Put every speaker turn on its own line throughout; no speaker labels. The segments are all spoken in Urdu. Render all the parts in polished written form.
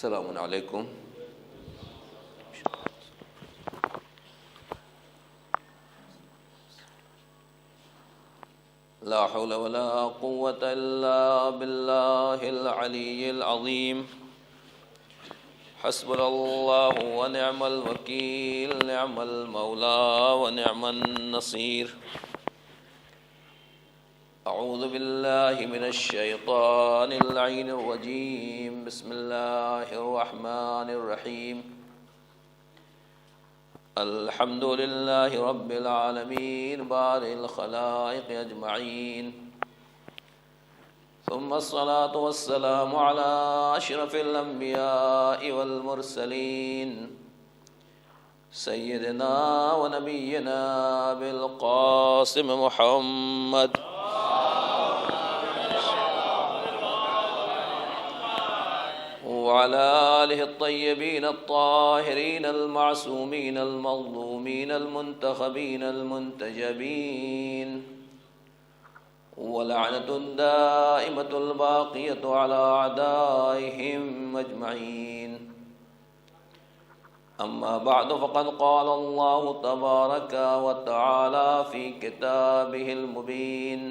السلام علیکم. لا حول ولا قوة إلا بالله العلي العظيم. حسبنا الله ونعم الوكيل، نعم المولى ونعم النصير. أعوذ بالله من الشيطان اللعين الرجيم. بسم الله الرحمن الرحيم. الحمد لله رب العالمين بارئ الخلائق أجمعين، ثم الصلاة والسلام على أشرف الأنبياء والمرسلين سيدنا ونبينا بالقاسم محمد وعلى آله الطيبين الطاهرين المعصومين المظلومين المنتخبين المنتجبين، ولعنة دائمة الباقية على أعدائهم أجمعين. أما بعد، فقد قال الله تبارك وتعالى في كتابه المبين،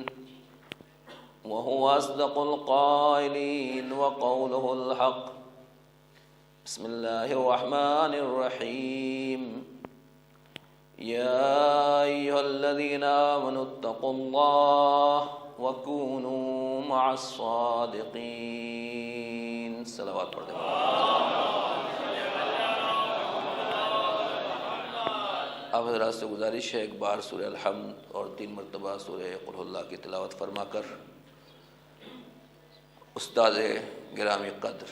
وهو أصدق القائلين وقوله الحق. بسم الله الرحمن الرحيم. يا أيها الذين آمنوا اتقوا الله وكونوا مع الصادقين. صلوات پڑھتے ہیں. اب حضرات سے گزارش ہے ایک بار سورہ الحمد اور 3 مرتبہ سورہ قل هو اللہ کی تلاوت فرما کر استاد گرامی قدر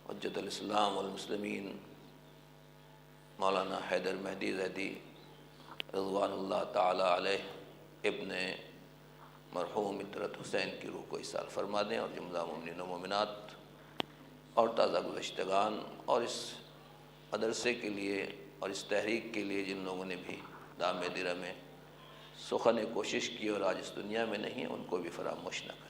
حجت الاسلام والمسلمین مولانا حیدر مہدی زیدی رضوان اللہ تعالی علیہ ابن مرحوم اطرت حسین کی روح کو ایصال فرما دیں، اور جملہ مومنین و مومنات اور تازہ گزشتگان اور اس مدرسے کے لیے اور اس تحریک کے لیے جن لوگوں نے بھی دام درہ میں سخن کوشش کی اور آج اس دنیا میں نہیں، ان کو بھی فراموش نہ کریں.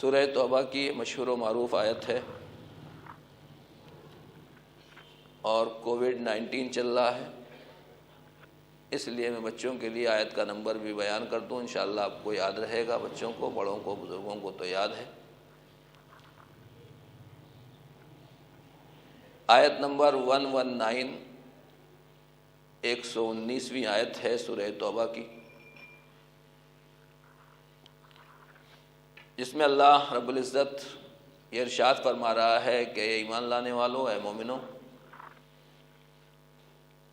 سورہ توبہ کی مشہور و معروف آیت ہے، اور کووڈ-19 چل رہا ہے، اس لیے میں بچوں کے لیے آیت کا نمبر بھی بیان کر دوں. انشاءاللہ آپ کو یاد رہے گا، بچوں کو، بڑوں کو، بزرگوں کو تو یاد ہے. آیت نمبر 119 119ویں آیت ہے سورہ توبہ کی، جس میں اللہ رب العزت یہ ارشاد فرما رہا ہے کہ اے ایمان لانے والو، اے مومنو،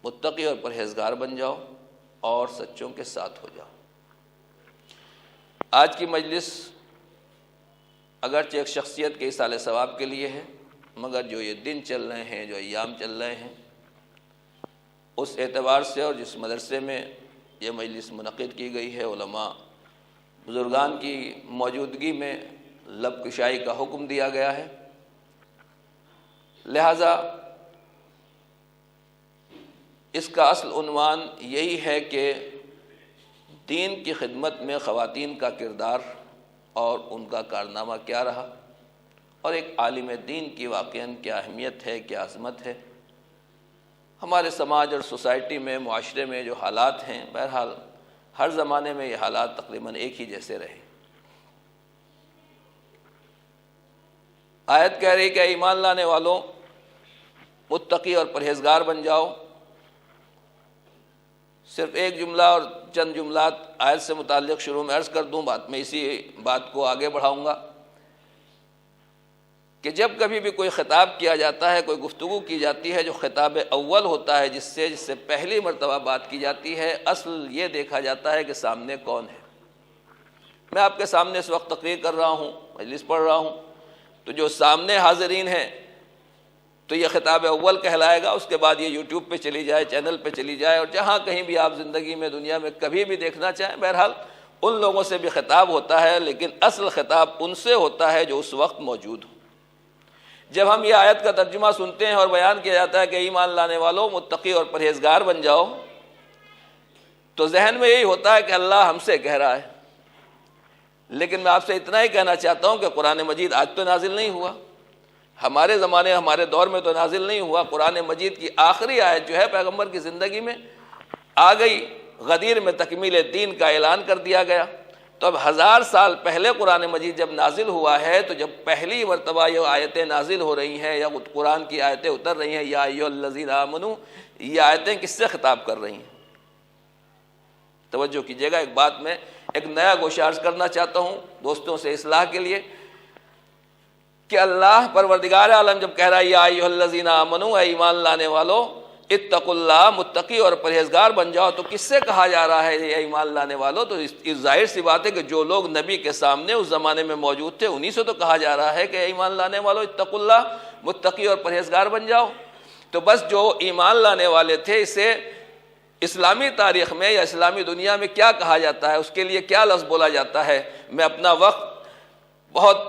متقی اور پرہیزگار بن جاؤ اور سچوں کے ساتھ ہو جاؤ. آج کی مجلس اگرچہ ایک شخصیت کے ایصال ثواب کے لیے ہے، مگر جو یہ دن چل رہے ہیں، جو ایام چل رہے ہیں، اس اعتبار سے اور جس مدرسے میں یہ مجلس منعقد کی گئی ہے، علماء بزرگان کی موجودگی میں لب کشائی کا حکم دیا گیا ہے، لہذا اس کا اصل عنوان یہی ہے کہ دین کی خدمت میں خواتین کا کردار اور ان کا کارنامہ کیا رہا، اور ایک عالم دین کی واقعاً کیا اہمیت ہے، کیا عظمت ہے. ہمارے سماج اور سوسائٹی میں، معاشرے میں جو حالات ہیں، بہرحال ہر زمانے میں یہ حالات تقریباً ایک ہی جیسے رہے. آیت کہہ رہی کہ ایمان لانے والوں، متقی اور پرہیزگار بن جاؤ. صرف ایک جملہ اور چند جملات آیت سے متعلق شروع میں عرض کر دوں، بعد میں اسی بات کو آگے بڑھاؤں گا کہ جب کبھی بھی کوئی خطاب کیا جاتا ہے، کوئی گفتگو کی جاتی ہے، جو خطاب اول ہوتا ہے، جس سے پہلی مرتبہ بات کی جاتی ہے، اصل یہ دیکھا جاتا ہے کہ سامنے کون ہے. میں آپ کے سامنے اس وقت تقریر کر رہا ہوں، مجلس پڑھ رہا ہوں، تو جو سامنے حاضرین ہیں تو یہ خطاب اول کہلائے گا. اس کے بعد یہ یوٹیوب پہ چلی جائے، چینل پہ چلی جائے، اور جہاں کہیں بھی آپ زندگی میں دنیا میں کبھی بھی دیکھنا چاہیں. بہرحال ان لوگوں سے بھی خطاب ہوتا ہے، لیکن اصل خطاب ان سے ہوتا ہے جو اس وقت موجود ہو. جب ہم یہ آیت کا ترجمہ سنتے ہیں اور بیان کیا جاتا ہے کہ ایمان لانے والوں متقی اور پرہیزگار بن جاؤ، تو ذہن میں یہی ہوتا ہے کہ اللہ ہم سے کہہ رہا ہے. لیکن میں آپ سے اتنا ہی کہنا چاہتا ہوں کہ قرآن مجید آج تو نازل نہیں ہوا، ہمارے زمانے ہمارے دور میں تو نازل نہیں ہوا. قرآن مجید کی آخری آیت جو ہے پیغمبر کی زندگی میں آ گئی، غدیر میں تکمیل دین کا اعلان کر دیا گیا. تو اب 1000 سال پہلے قرآن مجید جب نازل ہوا ہے، تو جب پہلی مرتبہ یہ آیتیں نازل ہو رہی ہیں یا قرآن کی آیتیں اتر رہی ہیں، یا ایھا الذین آمنو، یہ آیتیں کس سے خطاب کر رہی ہیں؟ توجہ کیجیے گا. ایک بات میں ایک نیا گوشہ عرض کرنا چاہتا ہوں دوستوں سے اصلاح کے لیے، کہ اللہ پروردگار عالم جب کہہ رہا ہے یا ایھا الذین آمنو، اے ایمان لانے والو، اتقوا اللہ، متقی اور پرہیزگار بن جاؤ، تو کس سے کہا جا رہا ہے یہ ایمان لانے والو؟ تو اس ظاہر سی بات ہے کہ جو لوگ نبی کے سامنے اس زمانے میں موجود تھے انہی سے تو کہا جا رہا ہے کہ ایمان لانے والو اتقوا اللہ، متقی اور پرہیزگار بن جاؤ. تو بس جو ایمان لانے والے تھے، اسے اسلامی تاریخ میں یا اسلامی دنیا میں کیا کہا جاتا ہے، اس کے لیے کیا لفظ بولا جاتا ہے، میں اپنا وقت بہت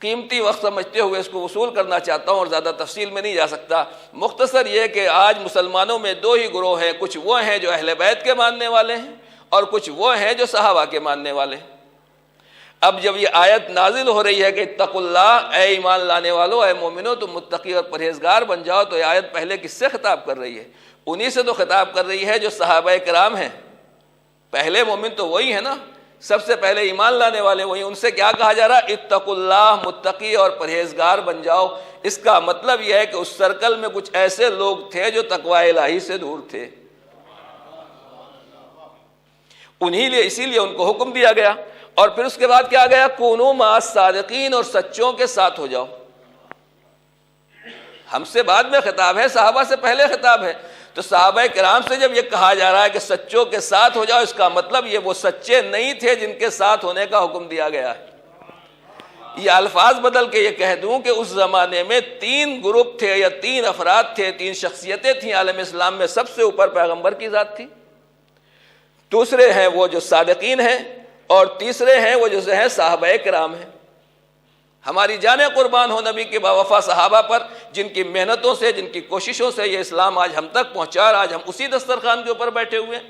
قیمتی وقت سمجھتے ہوئے اس کو وصول کرنا چاہتا ہوں اور زیادہ تفصیل میں نہیں جا سکتا. مختصر یہ کہ آج مسلمانوں میں 2 ہی گروہ ہیں، کچھ وہ ہیں جو اہل بیت کے ماننے والے ہیں اور کچھ وہ ہیں جو صحابہ کے ماننے والے ہیں. اب جب یہ آیت نازل ہو رہی ہے کہ اتقوا اللہ، اے ایمان لانے والو، اے مومنو، تم متقی اور پرہیزگار بن جاؤ، تو یہ آیت پہلے کس سے خطاب کر رہی ہے؟ انہی سے تو خطاب کر رہی ہے جو صحابہ کرام ہیں. پہلے مومن تو وہی ہے نا، سب سے پہلے ایمان لانے والے وہی. ان سے کیا کہا جا رہا ہے؟ اتقوا اللہ، متقی اور پرہیزگار بن جاؤ. اس کا مطلب یہ ہے کہ اس سرکل میں کچھ ایسے لوگ تھے جو تقوی الہی سے دور تھے، اسی لیے ان کو حکم دیا گیا. اور پھر اس کے بعد کیا گیا؟ کونوا مع الصادقین، اور سچوں کے ساتھ ہو جاؤ. ہم سے بعد میں خطاب ہے، صحابہ سے پہلے خطاب ہے. تو صحابہ کرام سے جب یہ کہا جا رہا ہے کہ سچوں کے ساتھ ہو جاؤ، اس کا مطلب یہ وہ سچے نہیں تھے جن کے ساتھ ہونے کا حکم دیا گیا ہے. یہ الفاظ بدل کے یہ کہہ دوں کہ اس زمانے میں 3 گروپ تھے یا 3 افراد تھے، 3 شخصیتیں تھیں عالم اسلام میں. سب سے اوپر پیغمبر کی ذات تھی، دوسرے ہیں وہ جو صادقین ہیں، اور تیسرے ہیں وہ جو ہیں صحابہ کرام ہیں. ہماری جانیں قربان ہو نبی کے باوفا صحابہ پر، جن کی محنتوں سے، جن کی کوششوں سے یہ اسلام آج ہم تک پہنچا، اور آج ہم اسی دسترخوان کے اوپر بیٹھے ہوئے ہیں.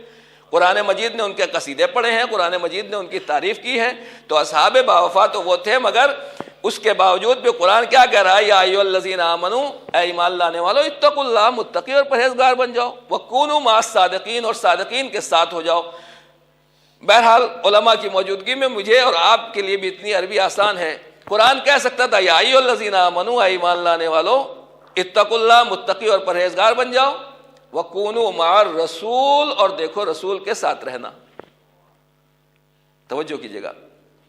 قرآن مجید نے ان کے قصیدے پڑھے ہیں، قرآن مجید نے ان کی تعریف کی ہے. تو اصحاب باوفا تو وہ تھے، مگر اس کے باوجود بھی قرآن کیا کہہ رہا ہے؟ یا ایھا الذین آمنو، اے ایمان لانے والو، اتقوا اللہ، متقی اور پرہیزگار بن جاؤ، وکونوا مع الصادقین، اور صادقین کے ساتھ ہو جاؤ. بہرحال علماء کی موجودگی میں مجھے اور آپ کے لیے بھی اتنی عربی آسان ہے. قرآن کہہ سکتا تھا یا ایھا الذین آمنو، اے ایمان لانے والو، اتقوا اللہ، متقی اور پرہیزگار بن جاؤ، وکونوا مع الرسول، اور دیکھو رسول کے ساتھ رہنا. توجہ کیجیے گا.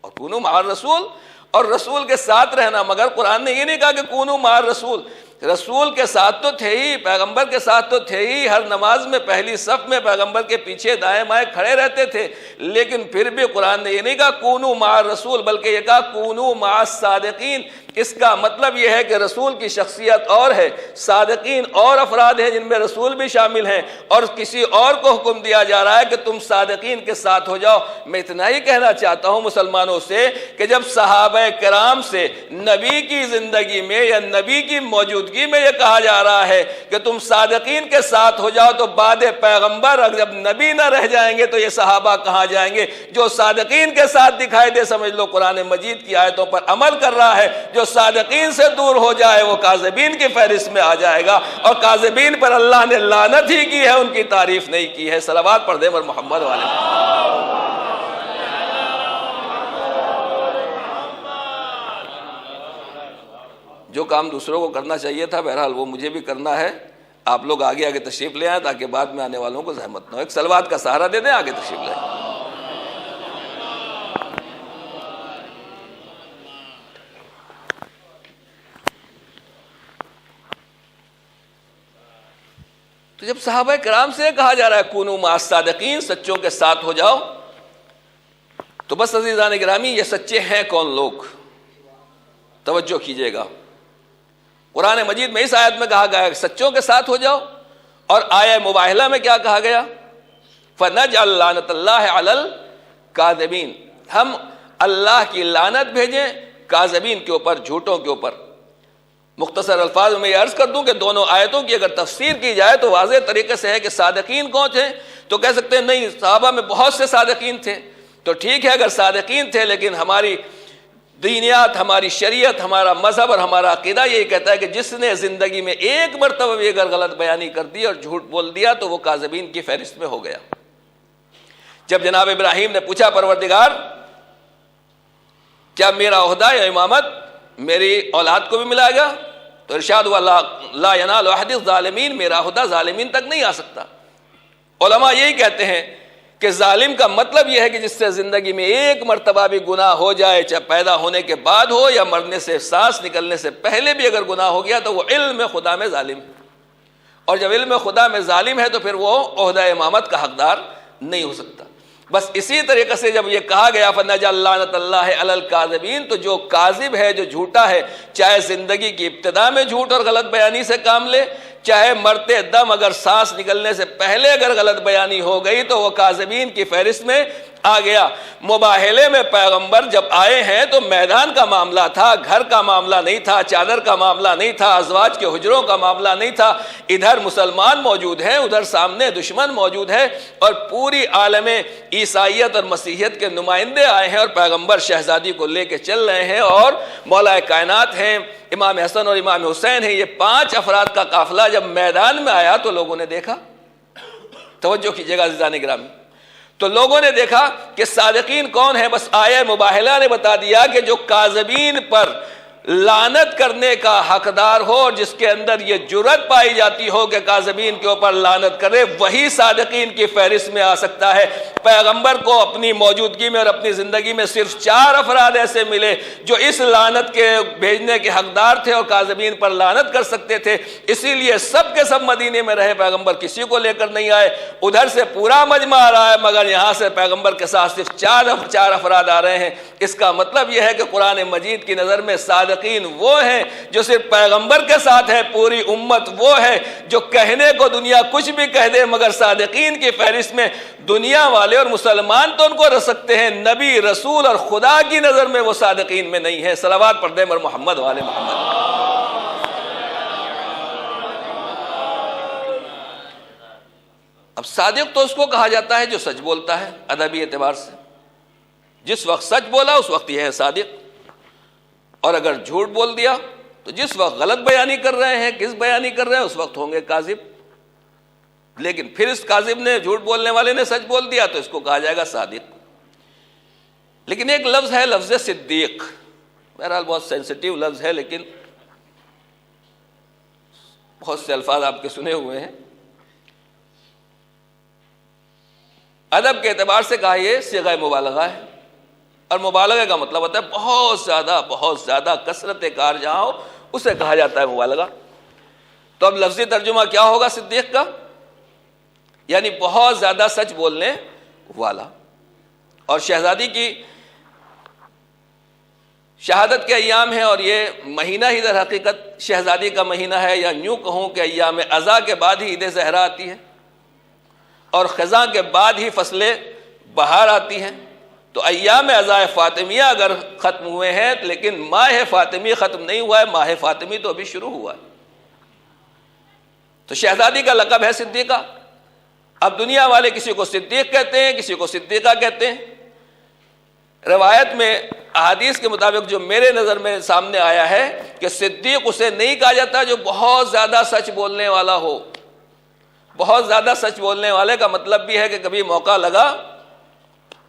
اور کونوا مع الرسول، اور رسول کے ساتھ رہنا. مگر قرآن نے یہ نہیں کہا کہ کونوا مع الرسول، رسول کے ساتھ تو تھے ہی، پیغمبر کے ساتھ تو تھے ہی، ہر نماز میں پہلی صف میں پیغمبر کے پیچھے دائیں بائیں کھڑے رہتے تھے. لیکن پھر بھی قرآن نے یہ نہیں کہا کونوا مع الرسول، بلکہ یہ کہا کونوا مع الصادقین. اس کا مطلب یہ ہے کہ رسول کی شخصیت اور ہے، صادقین اور افراد ہیں جن میں رسول بھی شامل ہیں، اور کسی اور کو حکم دیا جا رہا ہے کہ تم صادقین کے ساتھ ہو جاؤ. میں اتنا ہی کہنا چاہتا ہوں مسلمانوں سے کہ جب صحابہ کرام سے نبی کی زندگی میں یا نبی کی موجودگی میں یہ کہا جا رہا ہے کہ تم صادقین کے ساتھ ہو جاؤ، تو بعد پیغمبر جب نبی نہ رہ جائیں گے تو یہ صحابہ کہاں جائیں گے؟ جو صادقین کے ساتھ دکھائی دے سمجھ لو قرآن مجید کی آیتوں پر عمل کر رہا ہے. جو صادقین سے دور ہو جائے وہ کاذبین کی فہرست میں آ جائے گا، اور کاذبین پر اللہ نے لعنت ہی کی ہے، ان کی تعریف نہیں کی ہے. صلوات پڑھ دیں محمد والے. جو کام دوسروں کو کرنا چاہیے تھا بہرحال وہ مجھے بھی کرنا ہے. آپ لوگ آگے آگے تشریف لے آئیں تاکہ بعد میں آنے والوں کو زحمت نہ ہو. ایک صلوات کا سہارا دے دیں، آگے تشریف لے آئیں. تو جب صحابہ کرام سے کہا جا رہا ہے کونوا مع الصادقین، سچوں کے ساتھ ہو جاؤ، تو بس عزیزان گرامی یہ سچے ہیں کون لوگ؟ توجہ کیجیے گا. قرآن مجید میں اس آیت میں کہا گیا ہے کہ سچوں کے ساتھ ہو جاؤ، اور آیہ مباہلہ میں کیا کہا گیا؟ فَنَجْعَلْ لَعْنَةَ اللَّهِ عَلَى الْكَاذِبِينَ، ہم اللہ کی لعنت بھیجیں کاذبین کے اوپر، جھوٹوں کے اوپر۔ مختصر الفاظ میں یہ عرض کر دوں کہ دونوں آیتوں کی اگر تفسیر کی جائے تو واضح طریقے سے ہے کہ صادقین کون تھے؟ تو کہہ سکتے ہیں نہیں، صحابہ میں بہت سے صادقین تھے، تو ٹھیک ہے اگر صادقین تھے، لیکن ہماری دینیات، ہماری شریعت، ہمارا مذہب اور ہمارا عقیدہ یہی کہتا ہے کہ جس نے زندگی میں ایک مرتبہ بھی اگر غلط بیانی کر دی اور جھوٹ بول دیا تو وہ کاذبین کی فہرست میں ہو گیا۔ جب جناب ابراہیم نے پوچھا پروردگار کیا میرا عہدہ یا امامت میری اولاد کو بھی ملائے گا؟ تو ارشاد ہوا لا ینال عہد الظالمین، میرا عہدہ ظالمین تک نہیں آ سکتا۔ علماء یہی کہتے ہیں کہ ظالم کا مطلب یہ ہے کہ جس سے زندگی میں ایک مرتبہ بھی گناہ ہو جائے، چاہے پیدا ہونے کے بعد ہو یا مرنے سے، سانس نکلنے سے پہلے بھی اگر گناہ ہو گیا تو وہ علم خدا میں ظالم ہے، اور جب علم خدا میں ظالم ہے تو پھر وہ عہدہ امامت کا حقدار نہیں ہو سکتا۔ بس اسی طریقے سے جب یہ کہا گیا فَنَجْعَلْ لَعْنَةَ اللَّهِ عَلَى الْكَاذِبِينَ، تو جو کاذب ہے، جو جھوٹا ہے، چاہے زندگی کی ابتدا میں جھوٹ اور غلط بیانی سے کام لے، چاہے مرتے دم اگر سانس نکلنے سے پہلے اگر غلط بیانی ہو گئی تو وہ کاذبین کی فہرست میں آ گیا۔ مباہلے میں پیغمبر جب آئے ہیں تو میدان کا معاملہ تھا، گھر کا معاملہ نہیں تھا، چادر کا معاملہ نہیں تھا، ازواج کے حجروں کا معاملہ نہیں تھا۔ ادھر مسلمان موجود ہیں، ادھر سامنے دشمن موجود ہے، اور پوری عالم عیسائیت اور مسیحیت کے نمائندے آئے ہیں، اور پیغمبر شہزادی کو لے کے چل رہے ہیں، اور مولا کائنات ہیں، امام حسن اور امام حسین ہیں۔ یہ 5 افراد کا قافلہ جب میدان میں آیا تو لوگوں نے دیکھا، توجہ کیجیے گا عزیزان گرامی، تو لوگوں نے دیکھا کہ صادقین کون ہیں۔ بس آیہ مباہلہ نے بتا دیا کہ جو کاذبین پر لعنت کرنے کا حقدار ہو، اور جس کے اندر یہ جرأت پائی جاتی ہو کہ کاذبین کے اوپر لعنت کرے، وہی صادقین کی فہرست میں آ سکتا ہے۔ پیغمبر کو اپنی موجودگی میں اور اپنی زندگی میں صرف 4 افراد ایسے ملے جو اس لعنت کے بھیجنے کے حقدار تھے اور کاذبین پر لعنت کر سکتے تھے، اسی لیے سب کے سب مدینے میں رہے، پیغمبر کسی کو لے کر نہیں آئے۔ ادھر سے پورا مجمع آ رہا ہے مگر یہاں سے پیغمبر کے ساتھ صرف 4 افراد آ رہے ہیں۔ اس کا مطلب یہ ہے کہ قرآن مجید کی نظر میں صادقین وہ ہیں جو صرف پیغمبر کے ساتھ ہے، پوری امت وہ ہے جو کہنے کو دنیا کچھ بھی کہہ دے مگر صادقین کی فہرست میں دنیا والے اور مسلمان تو ان کو رکھ سکتے ہیں، نبی، رسول اور خدا کی نظر میں وہ صادقین میں نہیں ہے۔ صلوات پڑھ دیں مر محمد والے محمد۔ اب صادق تو اس کو کہا جاتا ہے جو سچ بولتا ہے ادبی اعتبار سے، جس وقت سچ بولا اس وقت یہ ہے صادق، اور اگر جھوٹ بول دیا تو جس وقت غلط بیانی کر رہے ہیں، کس بیانی کر رہے ہیں، اس وقت ہوں گے کاذب۔ لیکن پھر اس کاذب نے، جھوٹ بولنے والے نے سچ بول دیا تو اس کو کہا جائے گا صادق۔ لیکن ایک لفظ ہے لفظ صدیق، بہرحال بہت سینسٹیو لفظ ہے، لیکن بہت سے الفاظ آپ کے سنے ہوئے ہیں۔ ادب کے اعتبار سے کہا یہ صیغہ مبالغہ ہے، اور مبالغہ کا مطلب ہوتا ہے بہت زیادہ کثرت کار جہاں ہو اسے کہا جاتا ہے مبالغہ۔ تو اب لفظی ترجمہ کیا ہوگا صدیق کا؟ یعنی بہت زیادہ سچ بولنے والا۔ اور شہزادی کی شہادت کے ایام ہیں، اور یہ مہینہ ہی در حقیقت شہزادی کا مہینہ ہے، یا یوں کہوں کہ ایام عزا کے بعد ہی عید زہرا آتی ہے، اور خزاں کے بعد ہی فصلیں بہار آتی ہیں۔ تو ایام عزا فاطمیہ اگر ختم ہوئے ہیں لیکن ماہ فاطمی ختم نہیں ہوا ہے، ماہ فاطمی تو ابھی شروع ہوا ہے۔ تو شہزادی کا لقب ہے صدیقہ۔ اب دنیا والے کسی کو صدیق کہتے ہیں، کسی کو صدیقہ کہتے ہیں۔ روایت میں احادیث کے مطابق جو میرے نظر میں سامنے آیا ہے کہ صدیق اسے نہیں کہا جاتا جو بہت زیادہ سچ بولنے والا ہو۔ بہت زیادہ سچ بولنے والے کا مطلب بھی ہے کہ کبھی موقع لگا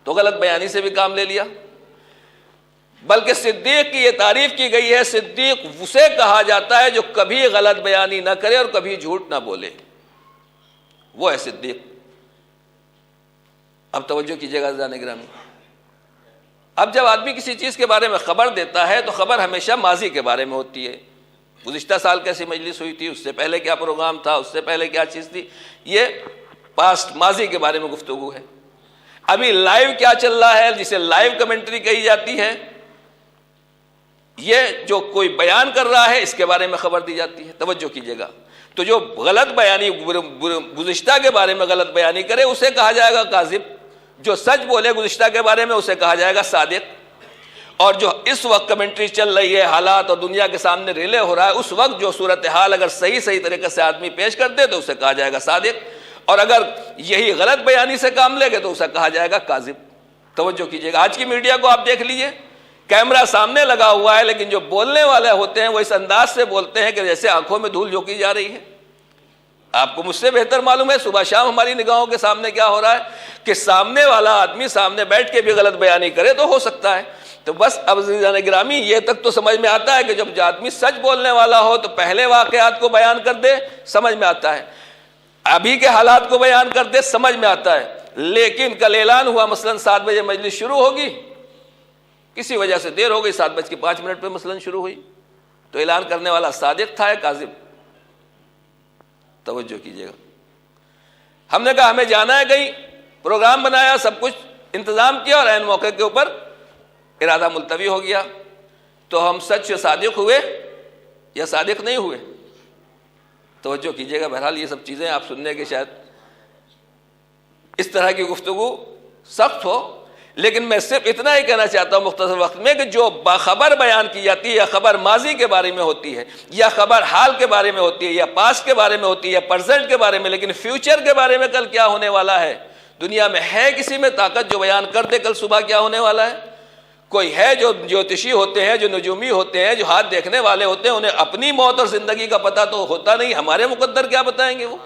تو غلط بیانی سے بھی کام لے لیا، بلکہ صدیق کی یہ تعریف کی گئی ہے، صدیق اسے کہا جاتا ہے جو کبھی غلط بیانی نہ کرے اور کبھی جھوٹ نہ بولے، وہ ہے صدیق۔ اب توجہ کیجیے گا عزیزان گرامی، اب جب آدمی کسی چیز کے بارے میں خبر دیتا ہے تو خبر ہمیشہ ماضی کے بارے میں ہوتی ہے۔ گزشتہ سال کیسی مجلس ہوئی تھی، اس سے پہلے کیا پروگرام تھا، اس سے پہلے کیا چیز تھی، یہ پاسٹ، ماضی کے بارے میں گفتگو ہے۔ ابھی لائیو کیا چل رہا ہے، جسے لائیو کمنٹری کہی جاتی ہے، یہ جو کوئی بیان کر رہا ہے اس کے بارے میں خبر دی جاتی ہے. توجہ کیجیے گا. تو جو غلط بیانی گزشتہ کے بارے میں غلط بیانی کرے اسے کہا جائے گا کاذب. جو سچ بولے گزشتہ کے بارے میں اسے کہا جائے گا صادق. اور جو اس وقت کمنٹری چل رہی ہے، حالات اور دنیا کے سامنے ریلے ہو رہا ہے، اس وقت جو صورتحال اگر صحیح طریقے سے آدمی پیش کر دے تو اسے کہا جائے گا صادق. اور اگر یہی غلط بیانی سے کام لے گے تو اسے کہا جائے گا کاذب. توجہ کیجیے گا. آج کی میڈیا کو آپ دیکھ لیجیے، کیمرہ سامنے لگا ہوا ہے لیکن جو بولنے والے ہوتے ہیں وہ اس انداز سے بولتے ہیں کہ جیسے آنکھوں میں دھول جھونکی جا رہی ہے. آپ کو مجھ سے بہتر معلوم ہے صبح شام ہماری نگاہوں کے سامنے کیا ہو رہا ہے کہ سامنے والا آدمی سامنے بیٹھ کے بھی غلط بیانی کرے تو ہو سکتا ہے. تو بس اب عزیزان گرامی یہ تک تو سمجھ میں آتا ہے کہ جب آدمی سچ بولنے والا ہو تو پہلے واقعات کو بیان کر دے، سمجھ میں آتا ہے. ابھی کے حالات کو بیان کر دے، سمجھ میں آتا ہے. لیکن کل اعلان ہوا مثلا 7 بجے مجلس شروع ہوگی، کسی وجہ سے دیر ہو گئی، 7:05 پہ مثلا شروع ہوئی، تو اعلان کرنے والا صادق تھا یا کاذب؟ توجہ کیجیے گا. ہم نے کہا ہمیں جانا ہے کہیں، پروگرام بنایا، سب کچھ انتظام کیا، اور عین موقع کے اوپر ارادہ ملتوی ہو گیا. تو ہم سچ صادق ہوئے یا صادق نہیں ہوئے؟ توجہ کیجیے گا. بہرحال یہ سب چیزیں آپ سننے کے شاید اس طرح کی گفتگو سخت ہو، لیکن میں صرف اتنا ہی کہنا چاہتا ہوں مختصر وقت میں کہ جو باخبر بیان کی جاتی ہے، یا خبر ماضی کے بارے میں ہوتی ہے، یا خبر حال کے بارے میں ہوتی ہے، یا پاسٹ کے بارے میں ہوتی ہے، یا پریزنٹ کے بارے میں، لیکن فیوچر کے بارے میں کل کیا ہونے والا ہے، دنیا میں ہے کسی میں طاقت جو بیان کر دے کل صبح کیا ہونے والا ہے؟ کوئی ہے جو جوتشی ہوتے ہیں، جو نجومی ہوتے ہیں، جو ہاتھ دیکھنے والے ہوتے ہیں، انہیں اپنی موت اور زندگی کا پتہ تو ہوتا نہیں، ہمارے مقدر کیا بتائیں گے وہ؟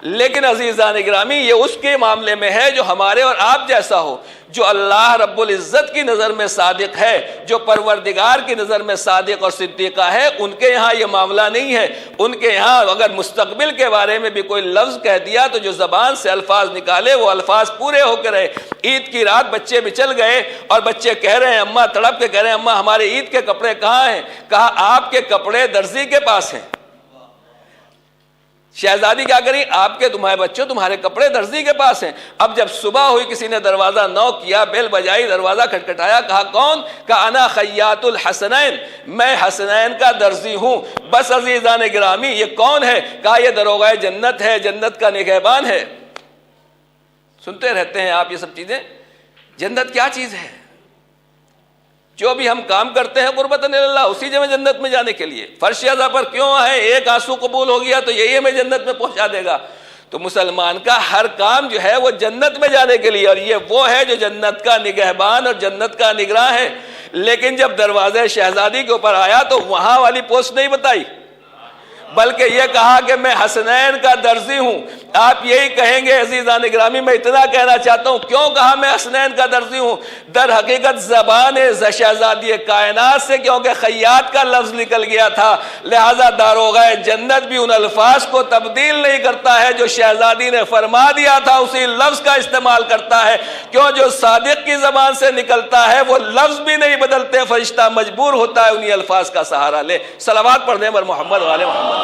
لیکن عزیزان گرامی یہ اس کے معاملے میں ہے جو ہمارے اور آپ جیسا ہو، جو اللہ رب العزت کی نظر میں صادق ہے، جو پروردگار کی نظر میں صادق اور صدیقہ ہے. ان کے یہاں یہ معاملہ نہیں ہے. ان کے یہاں اگر مستقبل کے بارے میں بھی کوئی لفظ کہہ دیا تو جو زبان سے الفاظ نکالے وہ الفاظ پورے ہو کے رہے. عید کی رات بچے بھی چل گئے اور بچے کہہ رہے ہیں، اماں تڑپ کے کہہ رہے ہیں، اماں ہمارے عید کے کپڑے کہاں ہیں؟ کہا آپ کے کپڑے درزی کے پاس ہیں. شہزادی کیا کری؟ آپ کے تمہارے بچوں تمہارے کپڑے درزی کے پاس ہیں. اب جب صبح ہوئی کسی نے دروازہ نوک کیا، بیل بجائی، دروازہ کھٹکھٹایا، کہا کون؟ کہا انا خیاط الحسنین، میں حسنین کا درزی ہوں. بس عزیزان گرامی یہ کون ہے؟ کہا یہ دروغہ جنت ہے، جنت کا نگہبان ہے. سنتے رہتے ہیں آپ یہ سب چیزیں. جنت کیا چیز ہے؟ جو بھی ہم کام کرتے ہیں قربتاً اللہ، اسی جگہ جنت میں جانے کے لیے. فرش ازا پر کیوں آئے؟ ایک آنسو قبول ہو گیا تو یہی ہمیں جنت میں پہنچا دے گا. تو مسلمان کا ہر کام جو ہے وہ جنت میں جانے کے لیے، اور یہ وہ ہے جو جنت کا نگہبان اور جنت کا نگراں ہے. لیکن جب دروازے شہزادی کے اوپر آیا تو وہاں والی پوسٹ نہیں بتائی، بلکہ یہ کہا کہ میں حسنین کا درزی ہوں. آپ یہی کہیں گے عزیزان گرامی، میں اتنا کہنا چاہتا ہوں کیوں کہا میں حسنین کا درزی ہوں؟ در حقیقت زبان شہزادی کائنات سے کیونکہ خیاط کا لفظ نکل گیا تھا، لہذا داروغہ جنت بھی ان الفاظ کو تبدیل نہیں کرتا ہے جو شہزادی نے فرما دیا تھا، اسی لفظ کا استعمال کرتا ہے. کیوں؟ جو صادق کی زبان سے نکلتا ہے وہ لفظ بھی نہیں بدلتے، فرشتہ مجبور ہوتا ہے انہی الفاظ کا سہارا لے. صلوات پڑھنے پر محمد والے محمد.